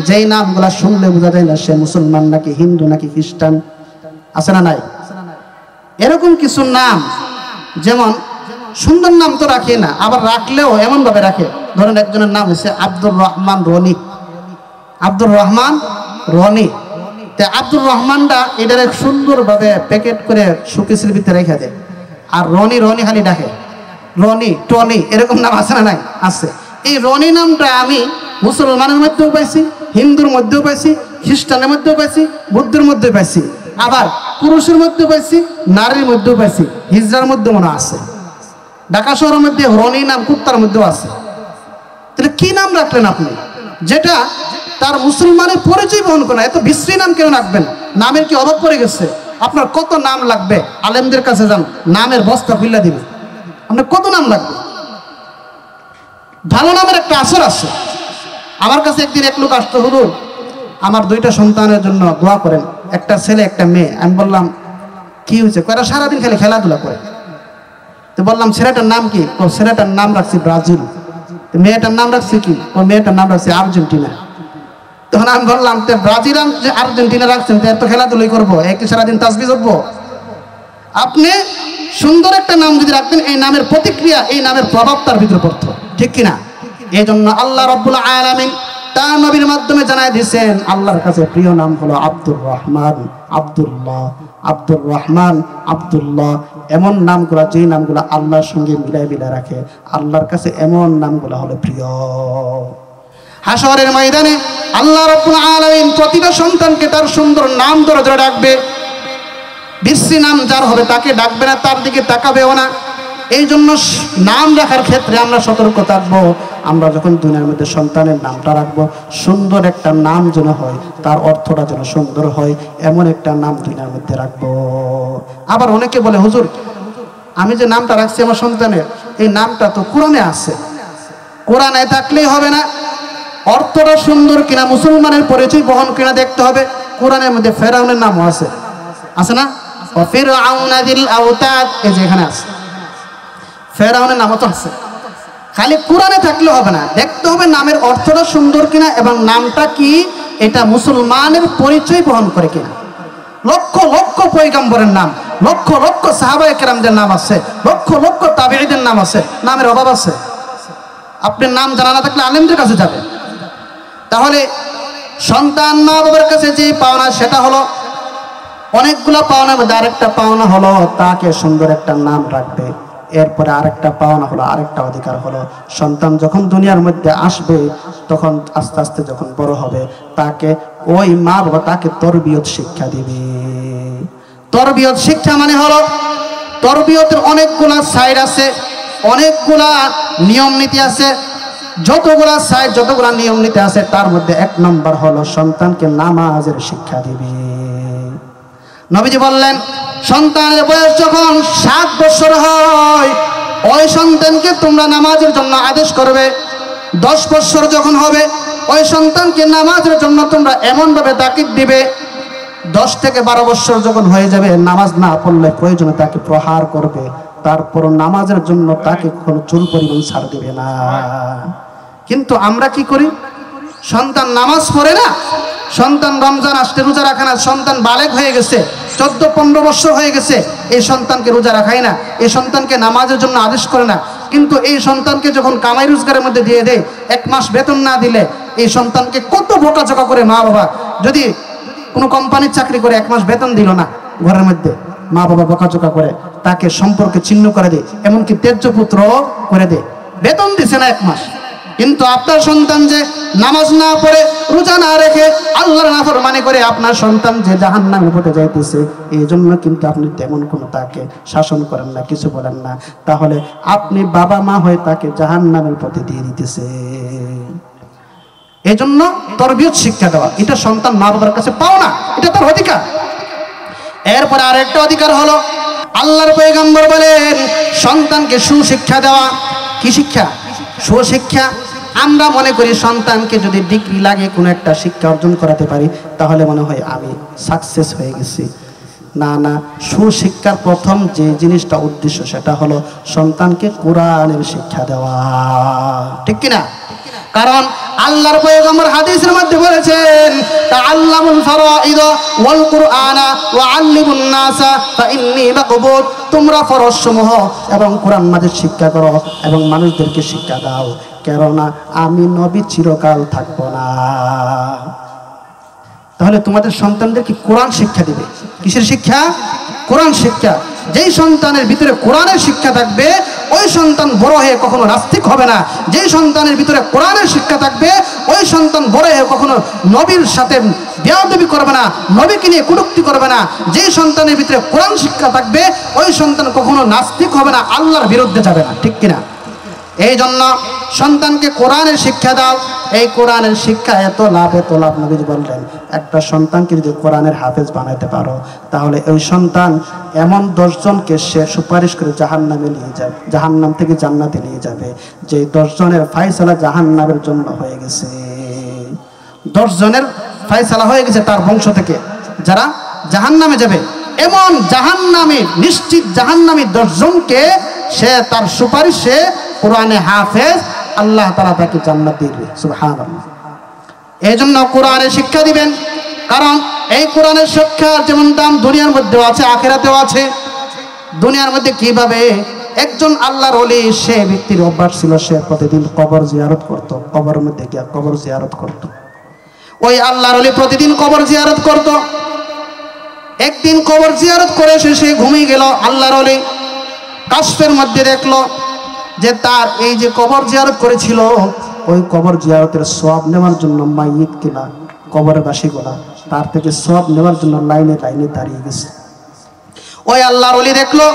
যেই নামগুলা শুনলে বোঝা যায় না সে মুসলমান নাকি হিন্দু নাকি খ্রিস্টান, আছে না নাই? এরকম কিছু নাম, যেমন সুন্দর নাম তো রাখে না, আবার রাখলেও এমন ভাবে রাখে। ধরেন একজনের নাম হচ্ছে আব্দুর রহমান রনি। আব্দুর রহমান রনি, আব্দুর রহমানটা এটার সুন্দরভাবে প্যাকেট করে শোকেসের ভিতরে রেখে দেয়, আর রনি রনি খালি ডাকে, রনি টনি, এরকম নাম আছে না নাই? আছে। এই রনি নামটা আমি মুসলমানের মধ্যেও পাইছি, হিন্দুর মধ্যেও পাইছি, খ্রিস্টানের মধ্যেও পাইছি, বুদ্ধের মধ্যেও পাইছি, আবার পুরুষের মধ্যেও পাইছি, নারীর মধ্যেও পাইছি, হিজড়ার মধ্যে মনে আছে, ঢাকা শহরের মধ্যে রনি নাম কুত্তার মধ্যেও আছে। তাহলে কি নাম রাখলেন আপনি যেটা তার মুসলমানের পরিচয় বহন করে না? এত বিশ্রী নাম কেন রাখবেন? নামের কি অভাব পড়ে গেছে? আপনার কত নাম লাগবে? আলেমদের কাছে যান, নামের বস্তা খুলে দিবে। আপনার কত নাম লাগবে? ভালো নামের একটা আসর আছে। আমার কাছে একদিন এক লোক আসতো, হুজুর আমার 2টা সন্তানের জন্য দোয়া করেন, একটা ছেলে একটা মেয়ে। আমি বললাম কি হয়েছে? কয়টা সারাদিন খালি খেলাধুলা করে। তো বললাম ছেলেটার নাম কি? ও ছেলেটার নাম রাখছি ব্রাজিল। মেয়েটার নাম রাখছি কি? ও মেয়েটার নাম রাখছি আর্জেন্টিনা। তখন আমি বললাম ব্রাজিল আর্জেন্টিনা রাখছেন, এত খেলাধুলাই করবো, একই সারাদিন তাসবিহ করবো? আপনি সুন্দর একটা নাম যদি রাখতেন, এই নামের প্রতিক্রিয়া, এই নামের প্রভাব তার ভিতরে পড়তো, ঠিক কিনা? এই জন্য আল্লাহ রাব্বুল আলামিন তার নবীর মাধ্যমে জানাই দিয়েছেন আল্লাহর কাছে প্রিয় নাম হলো আব্দুর রহমান, আব্দুল্লাহ, আব্দুর রহমান, আব্দুল্লাহ। এমন নামগুলা, যে নামগুলা আল্লাহর সঙ্গে মিলাই মিলাই রাখে, আল্লাহর কাছে এমন নামগুলা হলো প্রিয়। হাশরের ময়দানে আল্লাহ রাব্বুল আলামিন প্রতিটা সন্তানকে তার সুন্দর নাম ধরে ধরে ডাকবে। বিশ্রী নাম যার হবে তাকে ডাকবে না, তার দিকে তাকাবেও না। এই জন্য নাম রাখার ক্ষেত্রে আমরা সতর্ক থাকবো। আমরা যখন দুনিয়ার মধ্যে সন্তানের নামটা রাখবো, সুন্দর একটা নাম যেন হয়, তার অর্থটা যেন সুন্দর হয়, এমন একটা নাম দুনিয়ার মধ্যে রাখবো। আবার অনেকে বলে হুজুর আমি যে নামটা রাখছি আমার সন্তানের, এই নামটা তো কোরআনে আছে। কোরআনে থাকলেই হবে না, অর্থটা সুন্দর কিনা, মুসলমানের পরিচয় বহন কিনা দেখতে হবে। কোরআনের মধ্যে ফেরাউনের নামও আছে, আছে না? ও ফিরআউনা যিল আওতাদ, এই যে এখানে আছে, ফেরাউনের নামও তো আছে। খালি কোরআনে থাকলে হবে না, দেখতে হবে নামের অর্থটা সুন্দর কিনা এবং নামটা কি, এটা মুসলমানের পরিচয় বহন করে কিনা। লক্ষ লক্ষ পয়গম্বরের নাম, লক্ষ লক্ষ সাহাবায়ে কেরামদের নাম আছে, লক্ষ লক্ষ তাবেঈদের নাম আছে, নামের অভাব আছে। আপনার নাম জানা না থাকলে আলেমদের কাছে যাবে। তাহলে সন্তান মা বাবার কাছে যে পাওনা, সেটা হলো অনেকগুলো পাওনার মধ্যে আরেকটা পাওনা হলো তাকে সুন্দর একটা নাম রাখবে। এরপরে আরেকটা পাওনা হলো, আরেকটা অধিকার হলো সন্তান যখন দুনিয়ার মধ্যে আসবে, তখন আস্তে আস্তে যখন বড় হবে, তাকে ওই মা বাবা তাকে তরবিয়ত শিক্ষা দিবে। তরবিয়ত শিক্ষা মানে হলো, তরবিয়তের অনেকগুলা সাইড আছে, অনেকগুলা নিয়ম নীতি আছে। যতগুলা সাইড, যতগুলা নিয়ম নীতি আছে, তার মধ্যে 1 নম্বর হলো সন্তানকে নামাজের শিক্ষা দিবে। নবীজি বললেন সন্তানের বয়স যখন 7 বছর হয়, ওই সন্তানকে তোমরা নামাজের জন্য আদেশ করবে। 10 বছর যখন হবে, ওই সন্তানকে নামাজের জন্য তোমরা এমনভাবে তাকিদ দিবে। 10 থেকে 12 বছর যখন হয়ে যাবে, নামাজ না পড়লে প্রয়োজনে তাকে প্রহার করবে, তারপর নামাজের জন্য তাকে কোনো চুল পরিমাণ ছাড় দিবে না। কিন্তু আমরা কি করি? সন্তান নামাজ পড়ে না, সন্তান রমজান আসতে রোজা রাখে না, সন্তান বালেগ হয়ে গেছে, 14-15 বছর হয়ে গেছে, এই সন্তানকে রোজা রাখাই না, এই সন্তানকে নামাজের জন্য আদেশ করে না। কিন্তু এই সন্তানকে যখন কামাই রোজগারের মধ্যে দিয়ে দেয়, 1 মাস বেতন না দিলে এই সন্তানকে কত বোকাচোকা করে মা বাবা। যদি কোনো কোম্পানির চাকরি করে 1 মাস বেতন দিল না, ঘরের মধ্যে মা বাবা বোকাচোকা করে তাকে সম্পর্কে ছিন্ন করে দেয়, এমনকি ত্যায্য পুত্র করে দেয়। বেতন দিছে না 1 মাস। কিন্তু আপনার সন্তান যে নামাজ না পড়ে, রোজা না রেখে, আল্লাহর নাফরমানি করে আপনার সন্তান যে জাহান্নামে পড়ে যাইতেছে, এই জন্য কিন্তু আপনি তেমন কোনো তাকে শাসন করেন না, কিছু বলেন না। তাহলে আপনি বাবা মা হয়ে তাকে জাহান্নামের পথে দিয়ে দিতেছে। এই জন্য তরবিয়ত শিক্ষা দেওয়া, এটা সন্তান মা বাবার কাছে পাও না, এটা তার অধিকার। এরপরে আরেকটা অধিকার হলো, আল্লাহর পয়গম্বর বলেন সন্তানকে সুশিক্ষা দেওয়া। কি শিক্ষা? সুশিক্ষা। আমরা মনে করি সন্তানকে যদি ডিগ্রি লাগে, কোনো একটা শিক্ষা অর্জন করাতে পারি, তাহলে মনে হয় আমি সাকসেস হয়ে গেছি। না না, সুশিক্ষার প্রথম যে জিনিসটা উদ্দেশ্য, সেটা হলো সন্তানকে কোরআনের শিক্ষা দেওয়া, ঠিক কিনা? কারণ আল্লাহর পয়গম্বর হাদিসের মধ্যে বলেছেন তাআল্লামুল ফারাইদ ওয়াল কুরআনা ওয়া আল্লিমুন নাসা ফাইন্নী মাকবুদ। তোমরা ফরজসমূহ এবং কোরআন মাজিদ শিক্ষা করো এবং মানুষদেরকে শিক্ষা দাও, কেননা আমি নবী চিরকাল থাকবো না। তাহলে তোমাদের সন্তানদেরকে কোরআন শিক্ষা দিবে। কিসের শিক্ষা? কোরআন শিক্ষা। যেই সন্তানের ভিতরে কোরআনের শিক্ষা থাকবে, ওই সন্তান বড় হয়ে কখনো নাস্তিক হবে না। যেই সন্তানের ভিতরে কোরআনের শিক্ষা থাকবে, ওই সন্তান বড় হয়ে কখনো নবীর সাথে বেয়াদবি করবে না, নবীকে নিয়ে কটূক্তি করবে না। যেই সন্তানের ভিতরে কোরআন শিক্ষা থাকবে ওই সন্তান কখনো নাস্তিক হবে না, আল্লাহর বিরুদ্ধে যাবে না, ঠিক কিনা? এই জন্য সন্তানকে কোরআনের শিক্ষা দাও। এই কোরআনের শিক্ষা এত লাভ নবীজি বললেন, একটা সন্তানকে যদি কোরআনের হাফেজ বানাইতে পারো তাহলে ওই সন্তান এমন 10 জনকে সে সুপারিশ করে জাহান্নামে নিয়ে যাবে, জাহান্নাম থেকে জান্নাতে নিয়ে যাবে। যে 10 জনের ফায়সালা জাহান্নামের জন্য হয়ে গেছে, 10 জনের ফায়সালা হয়ে গেছে তার বংশ থেকে যারা জাহান্নামে যাবে। এমন জাহান্নামী, নিশ্চিত জাহান্নামী 10 জনকে সে তার সুপারিশে কোরআনে হাফেজ আল্লাহ তাআলা তাকে জান্নাত দিবে। সুবহানাল্লাহ। এই জন্য কোরআনের শিক্ষা দিবেন, কারণ এই কোরআনের শিক্ষার যেমন দাম দুনিয়ার মধ্যেও আছে আখিরাতেও আছে। দুনিয়ার মধ্যে কিভাবে একজন আল্লাহর ওলি, সে ব্যক্তির অভ্যাস ছিল সে প্রতিদিন কবর জিয়ারত করত, কবরের মধ্যে গিয়ে কবর জিয়ারত করত। ওই আল্লাহর ওলি প্রতিদিন কবর জিয়ারত করত। একদিন কবর জিয়ারত করে সে ঘুমিয়ে গেল। আল্লাহর ওলি কাশফের মধ্যে দেখলো যে তার এই যে কবর জিয়ারত করেছিল ওই কবর জিয়ারতের সওয়াব নেওয়ার জন্য মাইয়িত কিনা কবরের বাসীগুলা তার থেকে সওয়াব নেওয়ার জন্য লাইনে লাইনে দাঁড়িয়ে গেছে। ওই আল্লাহর ওলি দেখলো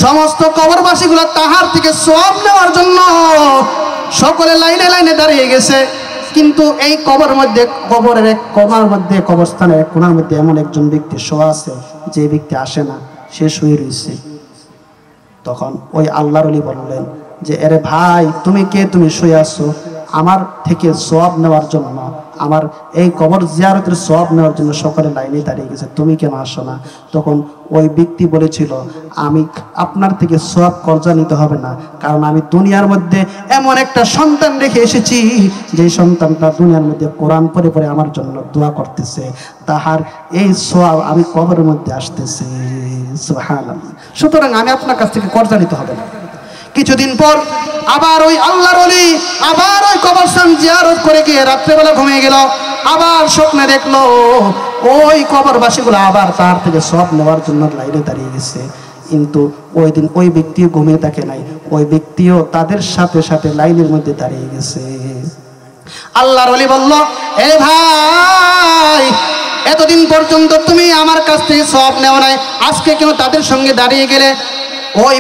সমস্ত কবরবাসীগুলা তাহার থেকে সওয়াব নেওয়ার জন্য সকলে লাইনে লাইনে দাঁড়িয়ে গেছে, কিন্তু এই কবরের মধ্যে, কবরের এক কোণার মধ্যে, কবরস্থানের এক কোণার মধ্যে এমন একজন ব্যক্তি শোয়া আছে, যে ব্যক্তি আসে না, সে শুয়ে রয়েছে। তখন ওই আল্লাহর ওলি বললেন যে, আরে ভাই তুমি কে, তুমি শুয়ে আছো আমার থেকে সওয়াব নেওয়ার জন্য, আমার এই কবর জিয়ারতের সওয়াব নেওয়ার জন্য সকলে লাইনে দাঁড়িয়ে গেছে, তুমি কেন আসো না? তখন ওই ব্যক্তি বলেছিল, আমি আপনার থেকে সওয়াব কর্জা নিতে হবে না, কারণ আমি দুনিয়ার মধ্যে এমন একটা সন্তান রেখে এসেছি যে সন্তানটা দুনিয়ার মধ্যে কোরআন পড়ে পড়ে আমার জন্য দোয়া করতেছে, তাহার এই সওয়াব আমি কবরের মধ্যে আসতেছে। সুবহানাল্লাহ। সুতরাং আমি আপনার কাছ থেকে কর্জা নিতে হবে না। কিছুদিন পর আবার ওই আল্লাহর ওলি আবার ওই কবরস্থান জিয়ারত করে গিয়ে রাত্রেবেলা ঘুমিয়ে গেল। আবার স্বপ্নে দেখলো ওই কবরবাসীগুলো আবার তার থেকে সওয়াব নেওয়ার জন্য লাইনে দাঁড়িয়ে গেছে, কিন্তু ওই দিন ওই ব্যক্তিও ঘুমিয়ে থাকে নাই, ওই ব্যক্তিও তাদের সাথে সাথে লাইনের মধ্যে দাঁড়িয়ে গেছে। আল্লাহর ওলি বলল, এ ভাই এতদিন পর্যন্ত তুমি আমার কাছ থেকে সওয়াব নেও নাই, আজকে কেন তাদের সঙ্গে দাঁড়িয়ে গেলে? ওই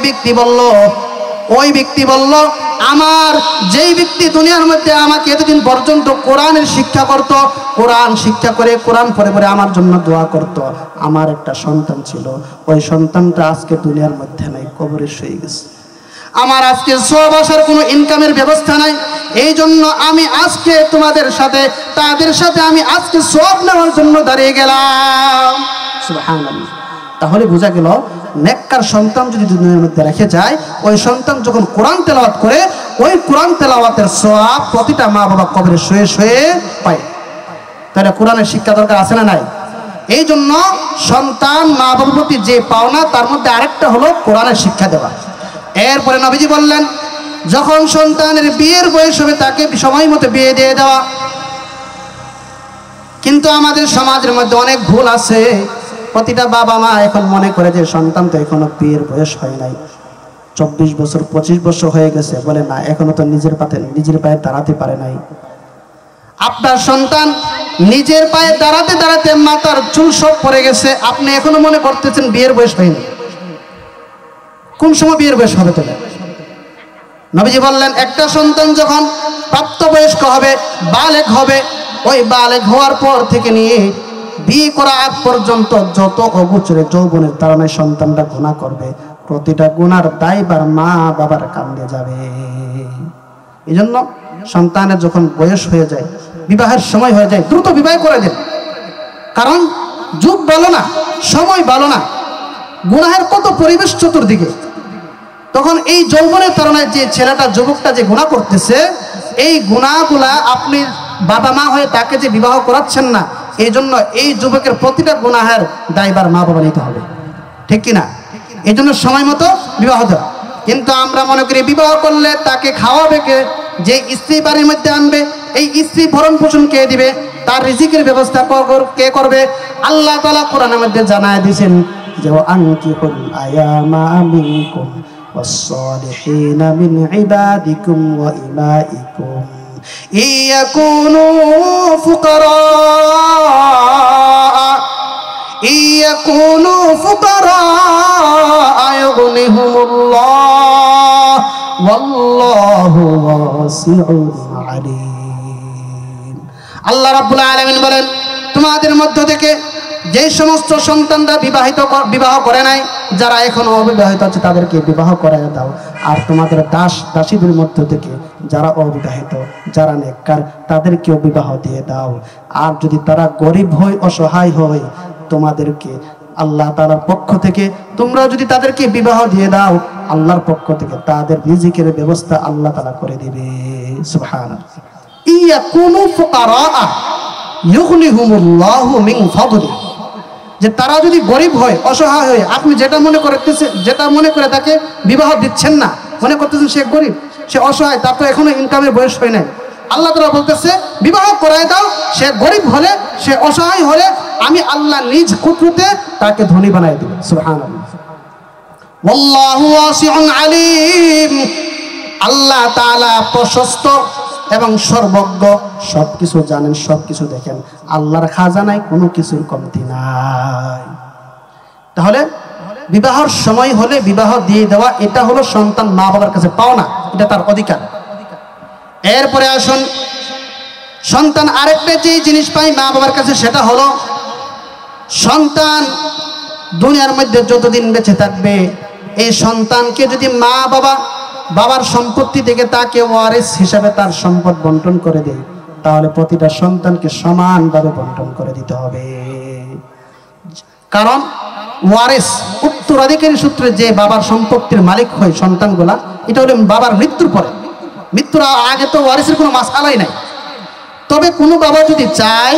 ব্যক্তি বলল, আমার যেই ব্যক্তি দুনিয়ার মধ্যে আমাকে এতদিন পর্যন্ত কোরআনের শিক্ষা করত, কোরআন শিক্ষা করে কোরআন পড়ে পড়ে আমার জন্য দোয়া করত, আমার একটা সন্তান ছিল, ওই সন্তানটা আজকে দুনিয়ার মধ্যে নাই, কবরে শুয়ে গেছে। আমার আজকে সওয়াব আসার কোনো ইনকামের ব্যবস্থা নাই, এই জন্য আমি আজকে তোমাদের সাথে তাদের সাথে আমি আজকে সওয়াব নেওয়ার জন্য দাঁড়িয়ে গেলাম। সুবহানাল্লাহ। তাহলে বোঝা গেল নেককার সন্তান যদি দুনিয়ার মধ্যে রেখে যায়, ওই সন্তান যখন কোরআন তেলাওয়াত করে ওই কোরআন তেলাওয়াতের সওয়াব প্রতিটা মা বাবা কবরে শুয়ে শুয়ে পায়। তাহলে কোরআনের শিক্ষা দরকার আছে না নাই? এই জন্য সন্তান মা বাবার প্রতি যে পাওনা তার মধ্যে আরেকটা হলো কোরআনের শিক্ষা দেওয়া। এরপরে নবীজি বললেন, যখন সন্তানের বিয়ের বয়স হবে তাকে সময় মতো বিয়ে দিয়ে দেওয়া। কিন্তু আমাদের সমাজের মধ্যে অনেক ভুল আছে। প্রতিটা বাবা মা এখন মনে করে যে সন্তান তো এখনো বিয়ের বয়স হয় নাই, 24 বছর 25 বছর হয়ে গেছে, বলে না এখনো তো নিজের পায়ে দাঁড়াতে পারে নাই। আপনার সন্তান নিজের পায়ে দাঁড়াতে দাঁড়াতে মাথার চুল সব পড়ে গেছে, আপনি এখনো মনে করতেছেন বিয়ের বয়স হয়নি। কোন সময় বিয়ের বয়স হবে? তবে নবীজি বললেন, একটা সন্তান যখন প্রাপ্তবয়স্ক হবে, বালেগ হবে, ওই বালেগ হওয়ার পর থেকে নিয়ে বিয়ে করা আগ পর্যন্ত যত অগোচরে যৌবনের তাড়নায় সন্তানটা গুনাহ করবে, প্রতিটা গুনার দায়ভার মা বাবার কাঁধে যাবে। এই জন্য সন্তানের যখন বয়স হয়ে যায়, বিবাহের সময় হয়ে যায়, দ্রুত বিবাহ করে দেন। কারণ যুগ ভালো না, সময় ভালো না, গুনাহের কত পরিবেশ চতুর্দিকে। তখন এই যৌবনের তাড়নায় যে ছেলেটা যুবকটা যে গুনাহ করতেছে, এই গুনাহগুলা আপনি বাবা মা হয়ে তাকে যে বিবাহ করাচ্ছেন না, এই জন্য এই যুবকের প্রতিটা গুনাহের দায়ভার মা বাবা নিতে হবে, ঠিক কিনা? এই জন্য সময় মতো বিবাহ দেওয়া। কিন্তু আমরা মনে করি বিবাহ করলে তাকে খাওয়াবে কে, যে স্ত্রী বাড়ির মধ্যে আনবে এই স্ত্রী ভরণ পোষণ কে দিবে, তার রিজিকের ব্যবস্থা কে করবে? আল্লাহ তাআলা কোরআনের মধ্যে জানায় দিয়েছেন যে আনকিহুল আয়ামা মিনকুম ওয়াস-সালিহিনা মিন ইবাদিকুম ওয়া ইমাইকুম ইয়াকুনু ফুকারা ইউগনিহুমুল্লাহ ওয়াল্লাহু ওয়াসিউন আলীম। আল্লাহ রাব্বুল আলামিন বলেন, তোমাদের মধ্য থেকে যে সমস্ত সন্তানরা বিবাহ করে নাই, যারা এখনো অবিবাহিত আছে তাদেরকে বিবাহ করায় দাও। আর তোমাদের দাসীদের মধ্য থেকে যারা অবিবাহিত, যারা নেককার, তাদেরকেও বিবাহ দিয়ে দাও। আর যদি তারা গরিব হয়, অসহায় হয়, তোমাদেরকে আল্লাহ তাআলার পক্ষ থেকে তোমরা যদি তাদেরকে বিবাহ দিয়ে দাও, আল্লাহর পক্ষ থেকে তাদের রিজিকের ব্যবস্থা আল্লাহ তাআলা করে দিবে। সুবহানাল্লাহ। ইয়াকুনু ফুকারা ইউগনিহুমুল্লাহু মিন ফাদলিহি, যে তারা যদি গরিব হয়, অসহায় হয়, আপনি যেটা মনে করে তাকে বিবাহ দিচ্ছেন না, মনে করতেছেন সে গরিব, সে অসহায়, তার তো এখনো ইনকামের বয়স হয় নাই, আল্লাহ তাআলা বলতেছে বিবাহ করায় দাও। সে গরিব হলে, সে অসহায় হলে, আমি আল্লাহ নিজ কুদরতে তাকে ধনী বানাই দেব। সুবহানাল্লাহ। ওয়াল্লাহু ওয়াসিউন আলীম। আল্লাহ তাআলা প্রশস্ত এবং সর্বজ্ঞ, সবকিছু জানেন, সবকিছু দেখেন। আল্লাহর খাজানায় কোনো কিছুর কমতি নাই। তাহলে বিবাহের সময় হলে বিবাহ দিয়ে দেওয়া, এটা হলো সন্তান মা বাবার কাছে পাওনা, এটা তার অধিকার। এরপরে আসুন, সন্তান আরেকটা যে জিনিস পায় মা বাবার কাছে, সেটা হলো সন্তান দুনিয়ার মধ্যে যতদিন বেঁচে থাকবে, এই সন্তানকে যদি মা বাবার সম্পত্তি থেকে তাকে ওয়ারিস হিসাবে তার সম্পদ বন্টন করে দেয়, তাহলে প্রতিটা সন্তানকে সমানভাবে বন্টন করে দিতে হবে। কারণ ওয়ারিস, উত্তরাধিকারী সূত্রে যে বাবার সম্পত্তির মালিক হয় সন্তানগুলা, এটা হলো বাবার মৃত্যুর পরে। মৃত্যুর আগে তো ওয়ারিসের কোনো মাসআলাই নাই। তবে কোনো বাবা যদি চায়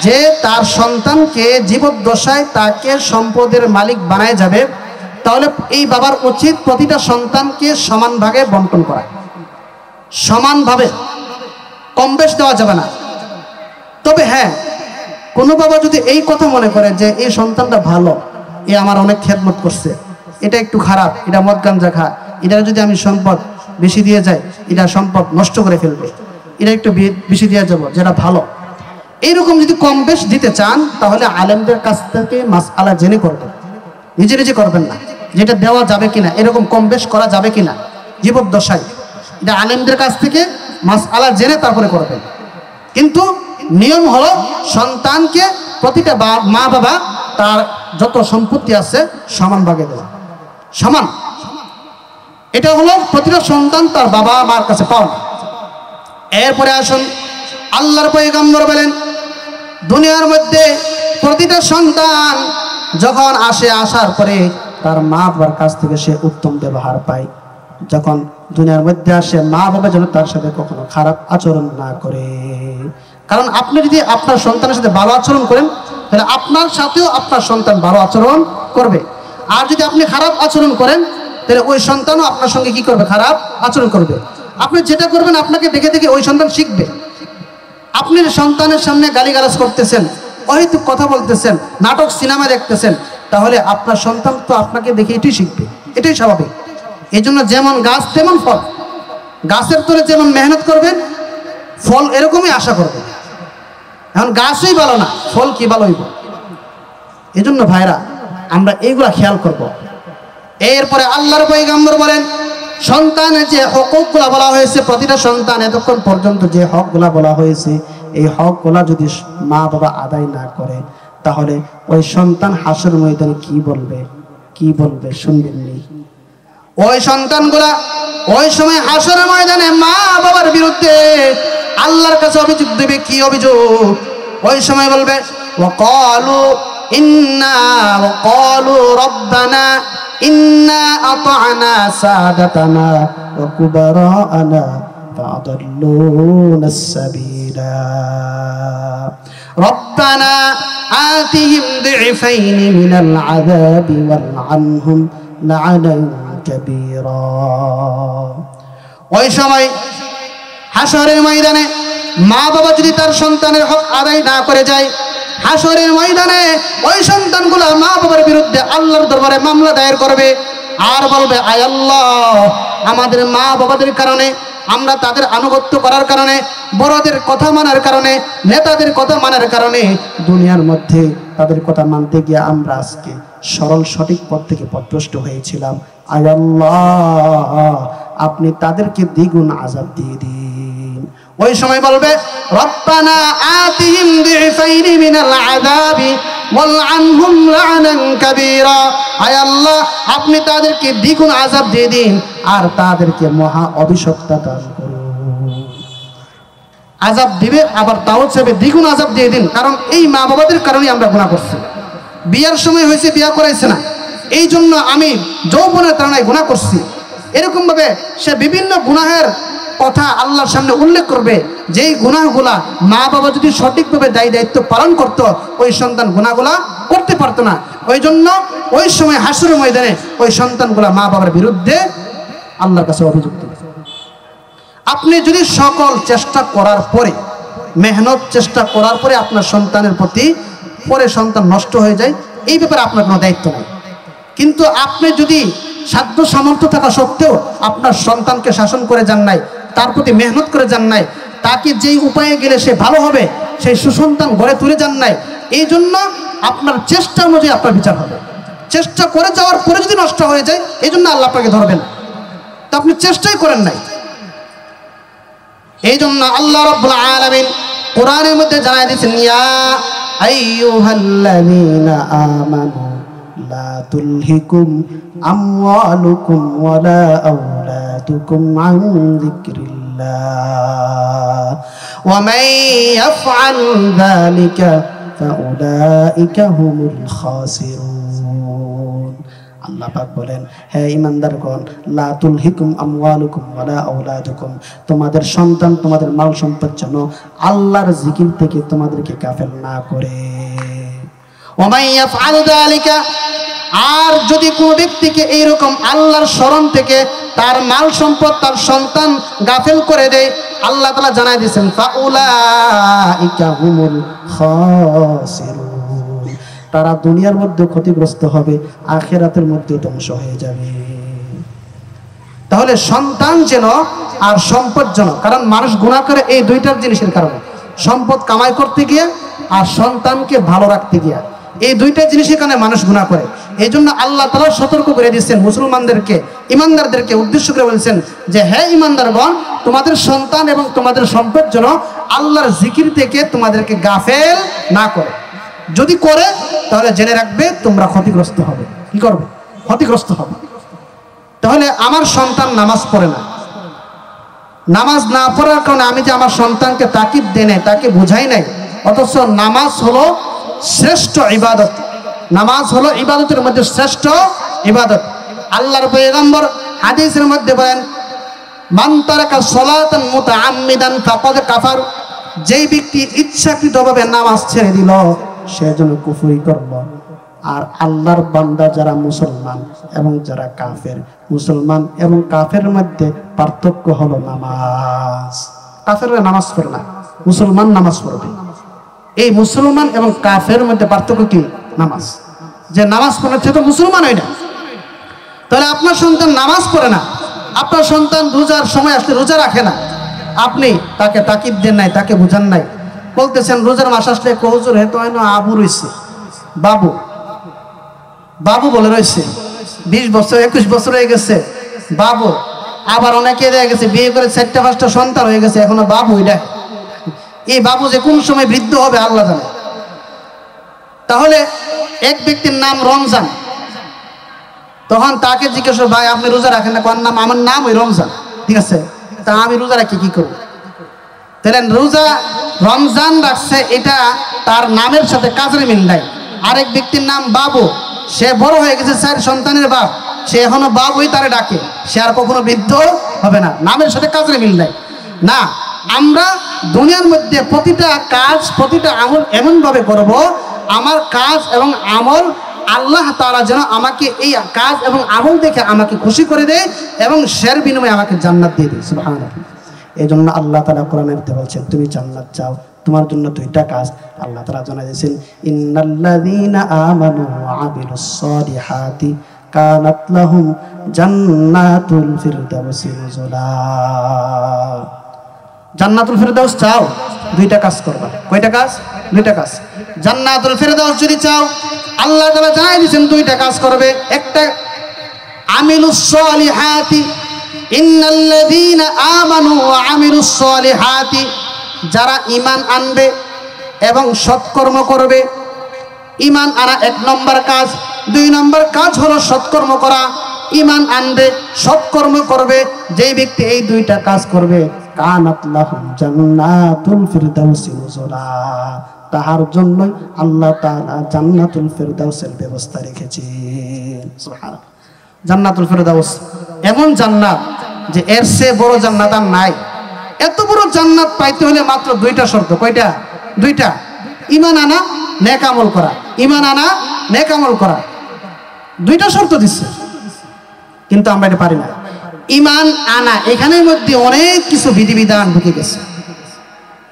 যে তার সন্তানকে জীবদ্দশায় তাকে সম্পদের মালিক বানায় যাবে, তাহলে এই বাবার উচিত প্রতিটা সন্তানকে সমান ভাগে বন্টন করা, সমানভাবে, কম বেশ দেওয়া যাবে না। তবে হ্যাঁ, কোনো বাবা যদি এই কথা মনে করে যে এই সন্তানটা ভালো, এ আমার অনেক খেদমত করছে, এটা একটু খারাপ, এটা মদ গাঞ্জা খা, এটা যদি আমি সম্পদ বেশি দিয়ে যাই, এটা সম্পদ নষ্ট করে ফেলবে, এটা একটু বেশি দিয়ে যাবো, যেটা ভালো, এইরকম যদি কম বেশ দিতে চান, তাহলে আলেমদের কাছ থেকে মাসআলা জেনে করবেন, নিজে নিজে করবেন না। যেটা দেওয়া যাবে কিনা, এরকম কম বেশ করা যাবে কিনা জীবদ্দশায়, এটা আলেমদের কাছ থেকে মাসআলা জেনে তারপরে করবেন। কিন্তু নিয়ম হলো সন্তানকে প্রতিটা মা বাবা তার যত সম্পত্তি আছে সমান ভাগে দেওয়া, সমান। এটা হলো প্রতিটা সন্তান তার বাবা মার কাছে পাওয়া। এরপরে আসুন, আল্লাহর পয়গম্বর বলেন, দুনিয়ার মধ্যে প্রতিটা সন্তান যখন আসার পরে তার মা বাবার কাছ থেকে সে উত্তম ব্যবহার পায়। যখন দুনিয়ার মধ্যে আসে, মা বাবা যেন তার সাথে কখনো খারাপ আচরণ না করে। কারণ আপনি যদি আপনার সন্তানের সাথে ভালো আচরণ করেন, তাহলে আপনার সাথেও আপনার সন্তান ভালো আচরণ করবে। আর যদি আপনি খারাপ আচরণ করেন, তাহলে ওই সন্তানও আপনার সঙ্গে কি করবে? খারাপ আচরণ করবে। আপনি যেটা করবেন আপনাকে দেখে দেখে ওই সন্তান শিখবে। আপনি সন্তানের সামনে গালিগালাজ করতেছেন, অহেতুক কথা বলতেছেন, নাটক সিনেমা দেখতেছেন, তাহলে আপনার সন্তান তো আপনাকে দেখে এটাই শিখবে, এটাই স্বাভাবিক। এই জন্য যেমন গাছ তেমন ফল, গাছের তলে যেমন মেহনত করবেন, ফল এরকমই আশা করবেন। এখন গাছই ভালো না, ফল কি ভালো হইব? এই জন্য ভাইরা, আমরা এইগুলা খেয়াল করব। এরপরে আল্লাহর পয়গম্বর বলেন, সন্তানের যে হকগুলা বলা হয়েছে, প্রতিটা সন্তান এতক্ষণ পর্যন্ত যে হকগুলা বলা হয়েছে, এই হকগুলা যদি মা বাবা আদায় না করে, তাহলে ওই সন্তান হাসর ময়দানে কি বলবে শুনবেননি? ওই সন্তানগুলা ওই সময় হাসর ময়দানে মা বাবার বিরুদ্ধে আল্লাহর কাছে অভিযোগ দেবে। কি অভিযোগ? ওই সময় বলবে, ওয়াকালু রব্বানা ইন্না আতা'না সাদাতানা ওয়া কুবারা'না ফা'আদাল্লুনা আস-সাবিলা রব্বানা আতিহিম দি'ফাইনি মিনাল আযাবি ওয়াল'আনহুম লা'নান কাবীরা। ওই সময় হাসরের ময়দানে মা বাবা যদি তার সন্তানের হক আদায় না করে যায়, হাসরের ময়দানে ওই সন্তানগুলো মা বাবার বিরুদ্ধে আল্লাহর দরবারে মামলা দায়ের করবে আর বলবে, আয় আল্লাহ, আমাদের মা বাবাদের কারণে আমরা তাদের আনুগত্য করার কারণে, বড়দের কথা মানার কারণে, নেতাদের কথা মানার কারণে দুনিয়ার মধ্যে তাদের কথা মানতে গিয়ে আমরা আজকে সরল সঠিক পথ থেকে পথভ্রষ্ট হয়েছিলাম। আয় আল্লাহ, আপনি তাদেরকে দ্বিগুণ আযাব দিয়ে দিন। ওই সময় বলবে, রব্বানা আতিহিম দিফাইনি মিনাল আযাবি ওয়ালআনহুম লা'নান কাবীরা। আয় আল্লাহ, আপনি তাদেরকে দ্বিগুণ আযাব দিয়ে দিন আর তাদেরকে মহা অভিশপ্ত দান করুন। আযাব দিবে, আবার তাও চাইবে দ্বিগুণ আযাব দিয়ে দিন। কারণ এই মা বাবাদের কারণে আমরা গুনাহ করছি। বিয়ার সময় হয়েছে, বিয়া করাইছে না, এই জন্য আমি যৌবনের তাড়নায় গুনাহ করছি। এরকম ভাবে সে বিভিন্ন গুনাহের কথা আল্লাহর সামনে উল্লেখ করবে, যেই গুনাহগুলা মা বাবা যদি সঠিকভাবে দায়িত্ব পালন করত, ওই সন্তান গুনাহগুলা করতে পারতো না। ওই জন্য ওই সময় হাসরের ময়দানে ওই সন্তানগুলা মা বাবার বিরুদ্ধে আল্লাহর কাছে অভিযুক্ত। আপনি যদি সকল চেষ্টা করার পরে, মেহনত চেষ্টা করার পরে আপনার সন্তানের প্রতি পরে সন্তান নষ্ট হয়ে যায়, এই ব্যাপারে আপনার কোনো দায়িত্ব নেই। কিন্তু আপনি যদি সাধ্য সামর্থ্য থাকা সত্ত্বেও আপনার সন্তানকে শাসন করে যান নাই, তার প্রতি মেহনত করে যান নাই, তাকে যেই উপায়ে গেলে সে ভালো হবে সেই সুসন্তান গড়ে তুলে যান নাই, এই জন্য আপনার চেষ্টা অনুযায়ী আপনার বিচার হবে। চেষ্টা করে যাওয়ার পরে যদি নষ্ট হয়ে যায়, এই জন্য আল্লাহ আপনাকে ধরবেন, তো আপনি চেষ্টাই করেন নাই। এই জন্য আল্লাহ রাব্বুল আলামিন কোরআনের মধ্যে জানাই দিয়েছেন, ইয়া আইয়ুহাল্লাযীনা আমানু লা তুলহিকুম আমওয়ালুকুম ওয়ালা আওলাদুকুম আন যিকরিল্লাহ ওয়া মান ইয়াফআল যালিকা ফাউলাইকা হুমুল খাসিরুন। আল্লাহ পাক বলেন, হে ঈমানদারগণ, লা তুলহিকুম আমওয়ালুকুম ওয়ালা আওলাদুকুম, তোমাদের সন্তান, তোমাদের মাল সম্পদ যেন আল্লাহর জিকির থেকে তোমাদেরকে গাফেল না করে। ওয়া মান ইয়াফআল যালিকা, আর যদি কোনো ব্যক্তিকে এইরকম আল্লাহর স্মরণ থেকে তার মাল সম্পদ, তার সন্তান গাফেল করে দেয়, আল্লাহ তাআলা জানাই দিয়েছেন, ফাউলাইকা হুমুল খাসিরুন, তারা দুনিয়ার মধ্যে ক্ষতিগ্রস্ত হবে, আখিরাতের মধ্যে ধ্বংস হয়ে যাবে। তাহলে সন্তান যেন আর সম্পদ যেন, কারণ মানুষ গুনাহ করে এই দুইটার জিনিসের কারণে, সম্পদ কামাই করতে গিয়ে আর সন্তানকে ভালো রাখতে গিয়ে, এই দুইটা জিনিসের কারণে মানুষ গুনাহ করে। এই জন্য আল্লাহ তাআলা সতর্ক করে দিয়েছেন মুসলমানদেরকে, ইমানদারদেরকে উদ্দেশ্য করে বলছেন যে, হে ইমানদারগণ, তোমাদের সন্তান এবং তোমাদের সম্পদ যেন আল্লাহর জিকির থেকে তোমাদেরকে গাফেল না করে। যদি করে তাহলে জেনে রাখবে তোমরা ক্ষতিগ্রস্ত হবে। কি করবে? ক্ষতিগ্রস্ত হবে। তাহলে আমার সন্তান নামাজ পড়ে না, নামাজ না পড়ার কারণে আমি যে আমার সন্তানকে তাকিদ দেই নাই, তাকে বুঝাই নাই, অথচ নামাজ হলো শ্রেষ্ঠ ইবাদত। নামাজ হলো ইবাদতের মধ্যে শ্রেষ্ঠ ইবাদত। আল্লাহর পয়গম্বর হাদিসের মধ্যে বলেন, মান তারাকা সালাতান মুতাআম্মিদান ফাকাদ কাফার, যেই ব্যক্তি ইচ্ছাকৃতভাবে নামাজ ছেড়ে দিল সে যেন কুফরি করল। আর আল্লাহর বান্দা যারা মুসলমান এবং যারা কাফের, মুসলমান এবং কাফের মধ্যে পার্থক্য হলো নামাজ। কাফেররা নামাজ পড়ে না, মুসলমান নামাজ পড়বে। এই মুসলমান এবং কাফের মধ্যে পার্থক্য কি? নামাজ। যে নামাজ পড়ে সে তো মুসলমান হয় না। তাহলে আপনার সন্তান নামাজ পড়ে না, আপনার সন্তান রোজার সময় আসলে রোজা রাখে না, আপনি তাকে তাকিদ দেন নাই, তাকে বুঝান নাই, বলতেছেন রোজার মাস আসলে হুজুর হেতু হয় না, আবু রয়েছে, বাবু বাবু বলে রয়েছে, 20 বছর 21 বছর হয়ে গেছে বাবু। আবার অনেকে দেখা গেছে বিয়ে করে 4টা 5টা সন্তান হয়ে গেছে, এখনো বাবু। এটা এই বাবু যে কোন সময় বৃদ্ধ হবে আল্লাহ জানে। তাহলে এক ব্যক্তির নাম রমজান, তখন তাকে জিজ্ঞেস, ভাই আপনি রোজা রাখেন না? কোন নাম? আমার নাম ওই রমজান। ঠিক আছে, তা আমি রোজা রাখি কি করব? তাহলে রোজা রমজান রাখছে, এটা তার নামের সাথে কাজের মিল নাই। আরেক ব্যক্তির নাম বাবু, সে বড় হয়ে গেছে, 4 সন্তানের বাপ, সে এখনো বাবুই তারে ডাকে, সে আর কখনো বৃদ্ধ হবে না। নামের সাথে কাজের মিল নাই। না, আমরা দুনিয়ার মধ্যে প্রতিটা কাজ, প্রতিটা আমল এমনভাবে করব, আমার কাজ এবং আমল আল্লাহ তাআলা যেন আমাকে এই কাজ এবং আমল দেখে আমাকে খুশি করে দেয় এবং সের বিনিময়ে আমাকে জান্নাত দিয়ে দেয়। সুবহানাল্লাহ। এই জন্য আল্লাহ তাআলা কোরআনের মধ্যে বলছেন, তুমি জান্নাত চাও, তোমার জন্য 2টা কাজ আল্লাহ তাআলা জানাই দিয়েছেন, ইন্নাল্লাযীনা আমানু ওয়া আমিলুস সালিহাতি কানাত লাহুম জান্নাতুল ফিরদাউসি নুজুলা। জান্নাতুল ফিরদাউস চাও, দুইটা কাজ করবা। কয়টা কাজ? দুইটা কাজ। জান্নাতুল ফিরদাউস যদি চাও, আল্লাহ তাআলা জানাই দিয়েছেন দুইটা কাজ করবে। একটা আমিলুস সলিহাতি, ইন্নাল্লাযীনা আমানু ওয়া আমিলুস সলিহাতি, যারা ঈমান আনবে এবং সৎকর্ম করবে। ঈমান আনা এক নম্বর কাজ। দুই নম্বর কাজ হলো সৎকর্ম করা। ঈমান আনবে, সৎকর্ম করবে, যেই ব্যক্তি এই দুইটা কাজ করবে, কানাত লাহুম জান্নাতুল ফিরদাউসি নুজুলা, তাহার জন্য আল্লাহ তাআলা জান্নাতুল ফিরদাউসের ব্যবস্থা রেখেছেন। সুবহানাল্লাহ। জান্নাতুল ফিরদাউস এমন জান্নাত যে এর চেয়ে বড় জান্নাত আর নাই। এত বড় জান্নাত পাইতে হলে মাত্র দুইটা শর্ত। কয়টা? দুইটা। ঈমান আনা, নেক আমল করা। ঈমান আনা, নেক আমল করা, দুইটা শর্ত দিচ্ছে, কিন্তু আমরা এটা পারি না। ঈমান আনা, এখানের মধ্যে অনেক কিছু বিধিবিধান ঢুকে গেছে।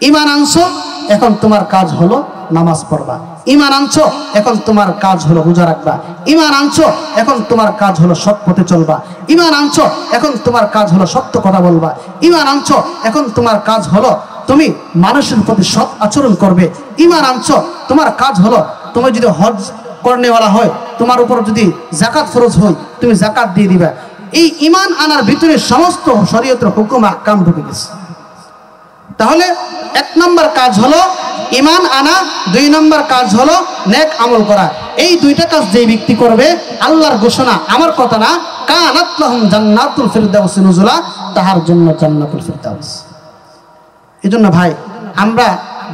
ঈমান আনছো, এখন তোমার কাজ হলো নামাজ পড়বা। ঈমান আনছো, এখন তোমার কাজ হলো রোজা রাখবা। ঈমান আনছো, এখন তোমার কাজ হলো সৎ পথে চলবা। ঈমান আনছো, এখন তোমার কাজ হলো সত্য কথা বলবা। ঈমান আনছো, এখন তোমার কাজ হলো তুমি মানুষের প্রতি সৎ আচরণ করবে। ঈমান আনছো, তোমার কাজ হলো তুমি যদি হজ করনেওয়ালা হয়, তোমার উপর যদি যাকাত ফরজ হয়, তুমি যাকাত দিয়ে দিবা। এই ঈমান আনার ভিতরে সমস্ত শরীয়তের হুকুম আহকাম ঢুকে গেছে। তাহলে এক নম্বর কাজ হলো ঈমান আনা, দুই নম্বর কাজ হলো নেক আমল করা। এই দুইটা কাজ যে ব্যক্তি করবে, আল্লাহর ঘোষণা, আমার কথা না, কানাত লাহুম জান্নাতুল ফিরদাউসি নুজুলা, তাহার জন্য জান্নাতুল ফিরদাউস। এজন্য ভাই, আমরা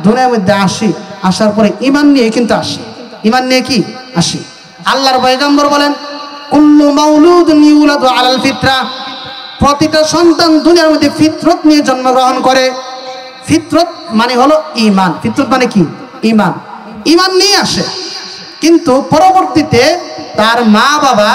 দুনিয়ার মধ্যে আসি, আসার পরে ঈমান নিয়ে কিন্তু আসি। ঈমান নিয়ে কি আসি? আল্লাহর পয়গম্বর বলেন, কুল্লু মাউলুদুন ইউলাদু আলাল ফিতরা, প্রতিটা সন্তান দুনিয়ার মধ্যে ফিতরত নিয়ে জন্মগ্রহণ করে। ফিতরত মানে হলো ঈমান। ফিতরত মানে কি? ঈমান। ঈমান নিয়ে আসে, কিন্তু পরবর্তীতে তার মা বাবা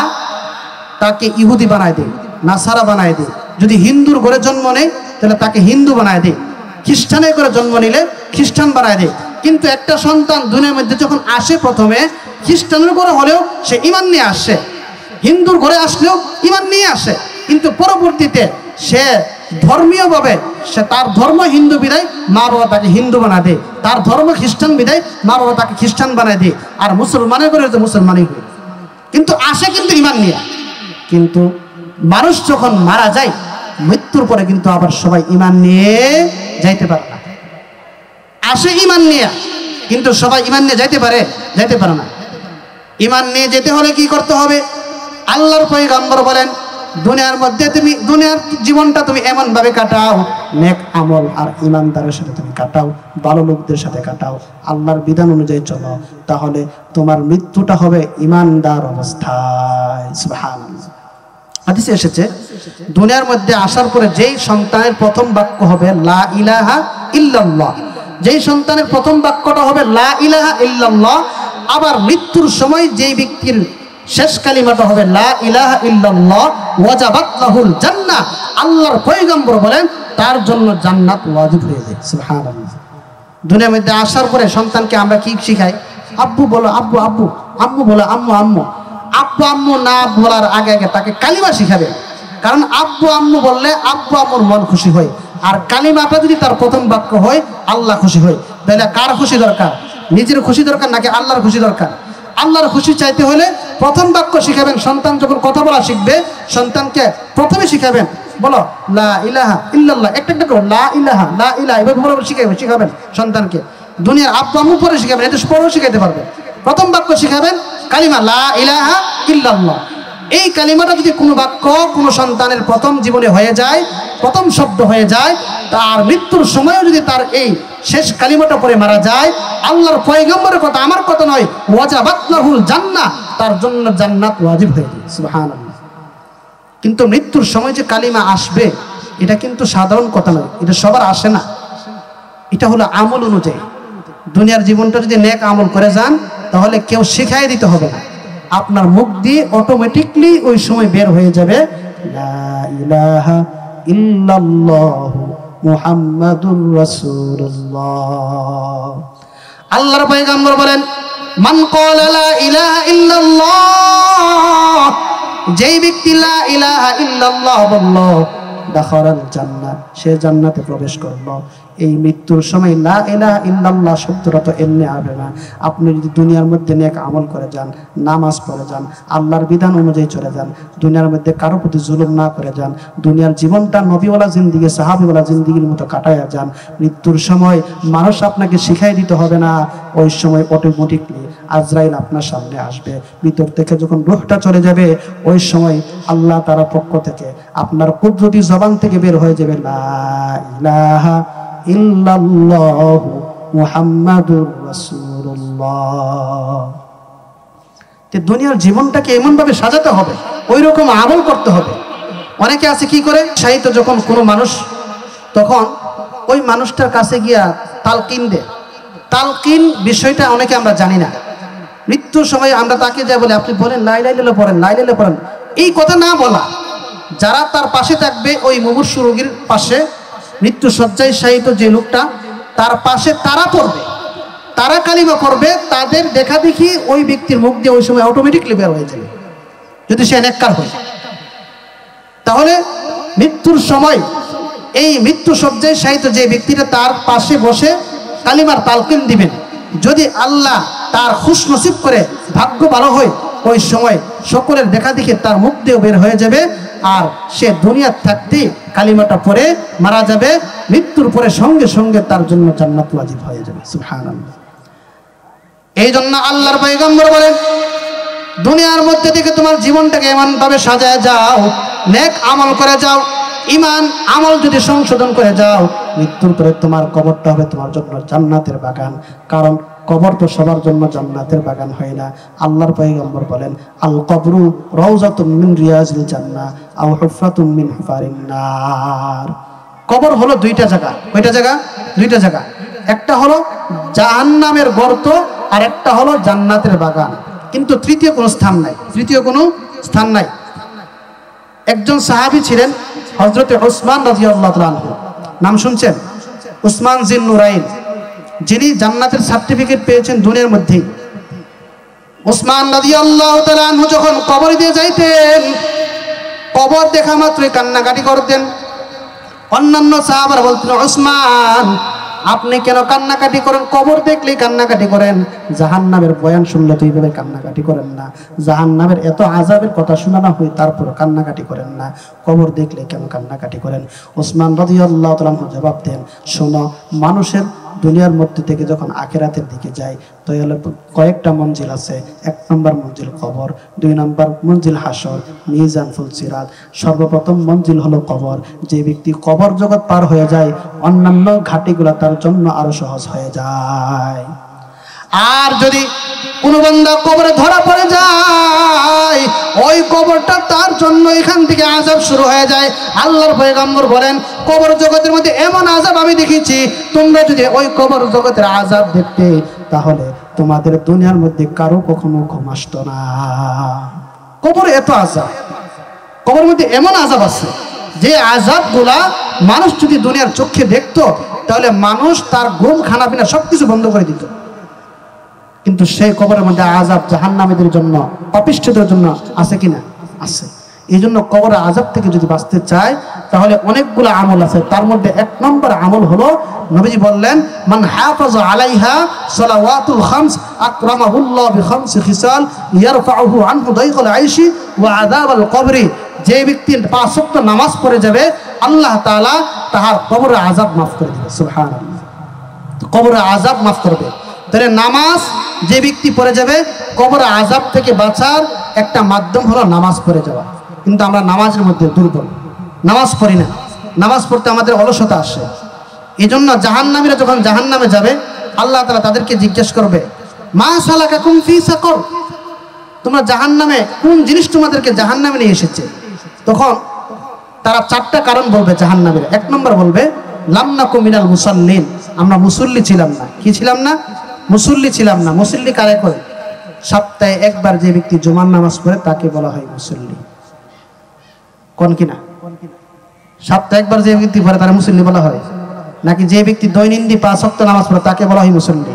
তাকে ইহুদি বানায় দেয়, নাসারা বানায় দেয়। যদি হিন্দুর ঘরে জন্ম নেয় তাহলে তাকে হিন্দু বানায় দেয়, খ্রিস্টানের ঘরে জন্ম নিলে খ্রিস্টান বানায় দেয়। কিন্তু একটা সন্তান দুনিয়ার মধ্যে যখন আসে, প্রথমে খ্রিস্টানের ঘরে হলেও সে ঈমান নিয়ে আসে, হিন্দুর ঘরে আসলেও ঈমান নিয়ে আসে। কিন্তু পরবর্তীতে সে ধর্মীয়ভাবে, সে তার ধর্ম হিন্দু বিদায় মা বাবা তাকে হিন্দু বানায় দেয়, তার ধর্ম খ্রিস্টান বিদায় মা বাবা তাকে খ্রিস্টান বানায় দেয়, আর মুসলমানের ঘরে হয়তো মুসলমানই হয়, কিন্তু আসে কিন্তু ঈমান নিয়ে। কিন্তু মানুষ যখন মারা যায়, মৃত্যুর পরে কিন্তু আবার সবাই ঈমান নিয়ে যাইতে পারে না। আসে ঈমান নিয়ে, কিন্তু সবাই ঈমান নিয়ে যাইতে পারে? যাইতে পারে না। ঈমান নিয়ে যেতে হলে কি করতে হবে? আল্লাহর পয়গম্বর বলেন, দুনিয়ার মধ্যে তুমি দুনিয়ার জীবনটা তুমি এমন ভাবে কাটাও, নেক আমল আর ঈমানদারের সাথে তুমি কাটাও, ভালো লোকদের সাথে কাটাও, আল্লাহর বিধান অনুযায়ী চলো, তাহলে তোমার মৃত্যুটা হবে ঈমানদার অবস্থায়। সুবহানাল্লাহ। হাদিসে এসেছে, দুনিয়ার মধ্যে আসার পরে যেই সন্তানের প্রথম বাক্য হবে লা ইলাহা ইল্লাল্লাহ, যেই সন্তানের প্রথম বাক্যটা হবে লা ইলাহা ইল্লাল্লাহ, আবার মৃত্যুর সময় যেই ব্যক্তির শেষ কালিমাটা হবে লা ইলাহা ইল্লাল্লাহ, ওয়াজাবাত লাহুল জান্নাহ, আল্লাহর পয়গম্বর বলেন তার জন্য জান্নাত ওয়াজিব হয়ে যায়। সুবহানাল্লাহ। দুনিয়ার মধ্যে আসার পরে সন্তানকে আমরা কি শিখাই? আব্বু বলো আব্বু, আব্বু আম্মু বলো আম্মু, আম্মু। আব্বু আম্মু না বলার আগে আগে তাকে কালিমা শিখাবে, কারণ আব্বু আম্মু বললে আব্বু আম্মুর মন খুশি হয়, আর কালিমাটা যদি তার প্রথম বাক্য হয় আল্লাহ খুশি হয়। তাহলে কার খুশি দরকার? নিজের খুশি দরকার নাকি আল্লাহর খুশি দরকার? আল্লাহর খুশি চাইতে হলে প্রথম বাক্য শিখাবেন। সন্তান যখন কথা বলা শিখবে, সন্তানকে প্রথমে শিখাবেন, বলো লা ইলাহা ইল্লাল্লাহ, একটা একটা করে লা ইলাহা লা ইলাহা, এভাবে বলে শিখাবেন সন্তানকে। দুনিয়ার আব্বু আম্মু পরে শিখাবেন, এটা পরেও শিখাইতে পারবে। প্রথম বাক্য শিখাবেন কালিমা লা ইলাহা ইল্লাল্লাহ। এই কালিমাটা যদি কোনো বাক্য কোনো সন্তানের প্রথম জীবনে হয়ে যায়, প্রথম শব্দ হয়ে যায়, তার মৃত্যুর সময়ও যদি তার এই শেষ কালিমাটা পরে মারা যায়, আল্লাহর পয়গম্বরের কথা, আমার কথা নয়, ওয়াজাবাত লাহুল জান্নাহ, তার জন্য জান্নাত ওয়াজিব হয়ে যায়। সুবহানাল্লাহ। কিন্তু মৃত্যুর সময় যে কালিমা আসবে, এটা কিন্তু সাধারণ কথা নয়, এটা সবার আসে না। এটা হলো আমল অনুযায়ী। দুনিয়ার জীবনটা যদি নেক আমল করে যান, তাহলে কেউ শিখাই দিতে হবে না, আপনার মুখ দিয়ে অটোমেটিকলি ওই সময় বের হয়ে যাবে লা ইলাহা ইল্লাল্লাহু মুহাম্মাদুর রাসূলুল্লাহ। আল্লাহর পয়গম্বর বলেন, মান ক্বালা লা ইলাহা ইল্লাল্লাহ যেই ব্যক্তি লা ইলাহা ইল্লাল্লাহ বলল দাখালাল জান্নাহ, সে জান্নাতে প্রবেশ করলো। এই মৃত্যুর সময় লা ইলাহা ইল্লাল্লাহ শব্দটা তো এমনি আসবে না। আপনি যদি দুনিয়ার মধ্যে নেক আমল করে যান, নামাজ পড়ে যান, আল্লাহর বিধান অনুযায়ী চলে যান, দুনিয়ার মধ্যে কারো প্রতি জুলুম না করে যান, দুনিয়ার জীবনটা নবীওয়ালা জিন্দিগি সাহাবীওয়ালা জিন্দিগির মতো কাটায়া যান, মৃত্যুর সময় মানুষ আপনাকে শিখাই দিতে হবে না। ওই সময় অটোমেটিকলি আজরাইল আপনার সামনে আসবে। ভিতর থেকে যখন রূহটা চলে যাবে, ওই সময় আল্লাহ তাআলার পক্ষ থেকে আপনার কুদরতি জবান থেকে বের হয়ে যাবে লা ইলাহা ইল্লাল্লাহু মুহাম্মাদুর রাসূলুল্লাহ। তে দুনিয়ার জীবনটাকে এমন ভাবে সাজাতে হবে, ওই রকম আমল করতে হবে। অনেকে আছে কি করে, শাহিত যখন কোনো মানুষ, তখন ওই মানুষটার কাছে গিয়া তালকিন দেয়। তালকিন বিষয়টা অনেকে আমরা জানি না। মৃত্যুর সময় আমরা তাকে যা বলি, আপনি বলেন লা ইলাহা ইল্লাল্লাহ পড়েন, লা ইলাহা ইল্লাল্লাহ পড়েন, এই কথা না বলা। যারা তার পাশে থাকবে, ওই মুমূর্ষু রোগীর পাশে, মৃত্যু শয্যায় শায়িত যে লোকটা, তার পাশে তারা পড়বে, তারা কালিমা পড়বে, তাদের দেখা দেখি ওই ব্যক্তির মুখ দিয়ে ওই সময় অটোমেটিকলি বের হয়ে যাবে, যদি সে নেককার হয়। তাহলে মৃত্যুর সময় এই মৃত্যু শয্যায় শায়িত যে ব্যক্তিটা, তার পাশে বসে কালিমার তালকিন দিবেন। যদি আল্লাহ তার খুশ নসিব করে, ভাগ্য ভালো হয়, ওই সময় সকলের দেখা দেখি তার মুখ দিয়ে বের হয়ে যাবে, আর সে দুনিয়ার থাকতে কালিমাটা পড়ে মারা যাবে। মৃত্যুর পরে সঙ্গে সঙ্গে তার জন্য জান্নাত ওয়াজিব হয়ে যাবে। সুবহানাল্লাহ। এই জন্য আল্লাহর পয়গম্বর বলেন, দুনিয়ার মধ্যে থেকে তোমার জীবনটাকে এমন ভাবে সাজায় যাও, নেক আমল করে যাও, ইমান আমল যদি সংশোধন করে যাও, মৃত্যুর পরে তোমার কবরটা হবে তোমার জন্য জান্নাতের বাগান। কারণ কবর তো সবার জন্য জান্নাতের বাগান হয় না। আল্লাহর পয়গম্বর বলেন, আল কবরু রাউযাতুম মিন রিয়াজিল জান্নাহ আও হুফরাতুম মিন হুফারিন নার। কবর হলো দুইটা জায়গা। কয়টা জায়গা? দুইটা জায়গা। একটা হলো জাহান্নামের গর্ত, আর একটা হলো জান্নাতের বাগান। কিন্তু তৃতীয় কোনো স্থান নাই, তৃতীয় কোনো স্থান নাই। একজন সাহাবী ছিলেন হযরত উসমান রাদিয়াল্লাহু তাআলা আনহু, নাম শুনছেন? উসমান জিন নুরাইন, যিনি জান্নাতের সার্টিফিকেট পেয়েছেন দুনিয়ার মধ্যে। উসমান রাদিয়াল্লাহু তাআলা আনহু যখন কবর দিয়ে যাইতেন, কবর দেখা মাত্রই কান্নাকাটি করতেন। অন্যান্য সাহাবারা বলতেন, উসমান আপনি কেন কান্নাকাটি করেন? কবর দেখলেই কান্নাকাটি করেন, জাহান্নামের বয়ান শুনলে তো এইভাবে কান্নাকাটি করেন না, জাহান্নামের এত আযাবের কথা শোনানো হয় তারপর কান্নাকাটি করেন না, কবর দেখলে কেন কান্নাকাটি করেন? উসমান রাদিয়াল্লাহু তাআলা জবাব দেন, শোনো, মানুষের দুনিয়ার মধ্যে থেকে যখন আখিরাতের দিকে যায়, তাহলে কয়েকটা মঞ্জিল আছে। 1 নম্বর মঞ্জিল কবর, 2 নম্বর মঞ্জিল হাসর, মিজান, ফুলসিরাত। সর্বপ্রথম মঞ্জিল হলো কবর। যে ব্যক্তি কবর জগৎ পার হয়ে যায়, অন্যান্য ঘাটিগুলো তার জন্য আরো সহজ হয়ে যায়। আর যদি কোনো বান্দা কবরে ধরা পড়ে যায়, ওই কবরটা তার জন্য এখান থেকে আযাব শুরু হয়ে যায়। আল্লাহর পয়গম্বর বলেন, কবর জগতের মধ্যে এমন আযাব আমি দেখেছি, তোমরা যদি ওই কবর জগতের আযাব দেখতে, তাহলে তোমাদের দুনিয়ার মধ্যে কারো কখনো ঘুম আসতো না। কবরে এত আযাব, কবরের মধ্যে এমন আযাব আছে, যে আযাবগুলা মানুষ যদি দুনিয়ার চোখে দেখতো, তাহলে মানুষ তার ঘুম, খানা পিনা সবকিছু বন্ধ করে দিত। কিন্তু সেই কবরের মধ্যে আযাব জাহান্নামীদের জন্য, পাপিষ্ঠদের জন্য আছে কিনা? আছে। এই জন্য কবরের আযাব থেকে যদি বাঁচতে চায়, তাহলে অনেকগুলো আমল আছে। তার মধ্যে 1 নম্বর আমল হলো, নবীজি বললেন, মান হাফাযা আলাইহা সালাওয়াতুল খামস আকরামাহুল্লাহ বিখামসি খিসাল ইয়ারফাউহু আনহু দাইকাল আইশি ওয়া আযাবাল কবরি। যে ব্যক্তি 5 ওয়াক্ত নামাজ পড়ে যাবে, আল্লাহ তাআলা তার কবরের আযাব মাফ করে দিবে। সুবহানাল্লাহ। কবরের আযাব মাফ করবে। তাহলে নামাজ যে ব্যক্তি পড়ে যাবে, কবরের আযাব থেকে বাঁচার একটা মাধ্যম হলো নামাজ পড়ে যাওয়া। কিন্তু আমরা নামাজের মধ্যে দুর্বল, নামাজ পড়ি না, নামাজ পড়তে আমাদের অলসতা আসে। এই জন্য জাহান্নামীরা যখন জাহান্নামে যাবে, আল্লাহ তাআলা তাদেরকে জিজ্ঞেস করবে, মা সালাকাকুম ফি সাকর, তোমরা জাহান্নামে, কোন জিনিস তোমাদেরকে জাহান্নামে নিয়ে এসেছে? তখন তারা 4টা কারণ বলবে জাহান্নামীরা। 1 নম্বর বলবে, লাম নাকু মিনাল মুসাল্লিন, আমরা মুসল্লি ছিলাম না। কি ছিলাম না? মুসল্লি ছিলাম না। মুসল্লি কারে কয়? সপ্তাহে একবার যে ব্যক্তি জুমার নামাজ পড়ে তাকে বলা হয় মুসল্লি। কোন কিনা? সপ্তাহে একবার যে ব্যক্তি পড়ে তারা মুসল্লি বলা হয়, নাকি যে ব্যক্তি দৈনন্দিন 5 ওয়াক্ত নামাজ পড়ে তাকে বলা হয় মুসল্লি?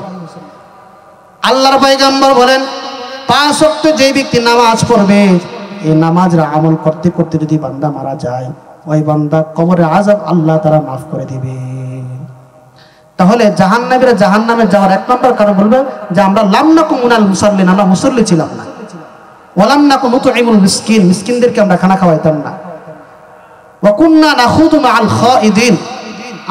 আল্লাহর পয়গম্বর বলেন, 5 ওয়াক্ত যে ব্যক্তি নামাজ পড়বে, এই নামাজের আমল করতে করতে যদি বান্দা মারা যায়, ওই বান্দা কবরে আযাব আল্লাহ তাআলা মাফ করে দিবে। তাহলে জাহান্নামীরা জাহান্নামে যাওয়ার এক নম্বর কারণ বলবে যে আমরা লাম নাকুম মিনাল মুসাল্লিন, আমরা মুসল্লি ছিলাম না। ওয়ালাম নাকুম নুতঈমুল মিসকিন, মিসকিনদেরকে আমরা খানা খাওয়াইতাম না। ওয়া কুননা নাখুদু মাআল খাইদিন,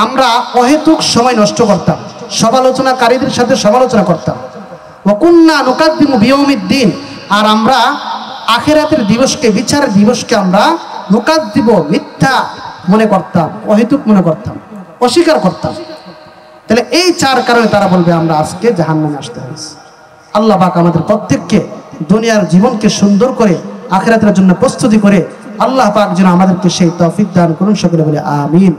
আমরা অহেতুক সময় নষ্ট করতাম, সমালোচনাকারীদের সাথে সমালোচনা করতাম। ওয়া কুননা নুকাদ্দিমু বিয়াউমিদ্দিন, আর আমরা আখিরাতের দিবসকে, বিচারের দিবসকে আমরা নুকাদ্দিমু, মিথ্যা মনে করতাম, অহেতুক মনে করতাম, অস্বীকার করতাম। তাহলে এই চার কারণে তারা বলবে আমরা আজকে জাহান্নামে আসতে হয়েছে। আল্লাহ পাক আমাদের প্রত্যেককে দুনিয়ার জীবনকে সুন্দর করে আখিরাতের জন্য প্রস্তুতি করে আল্লাহ পাক যেন আমাদেরকে সেই তৌফিক দান করুন। সকলে বলে আমিন।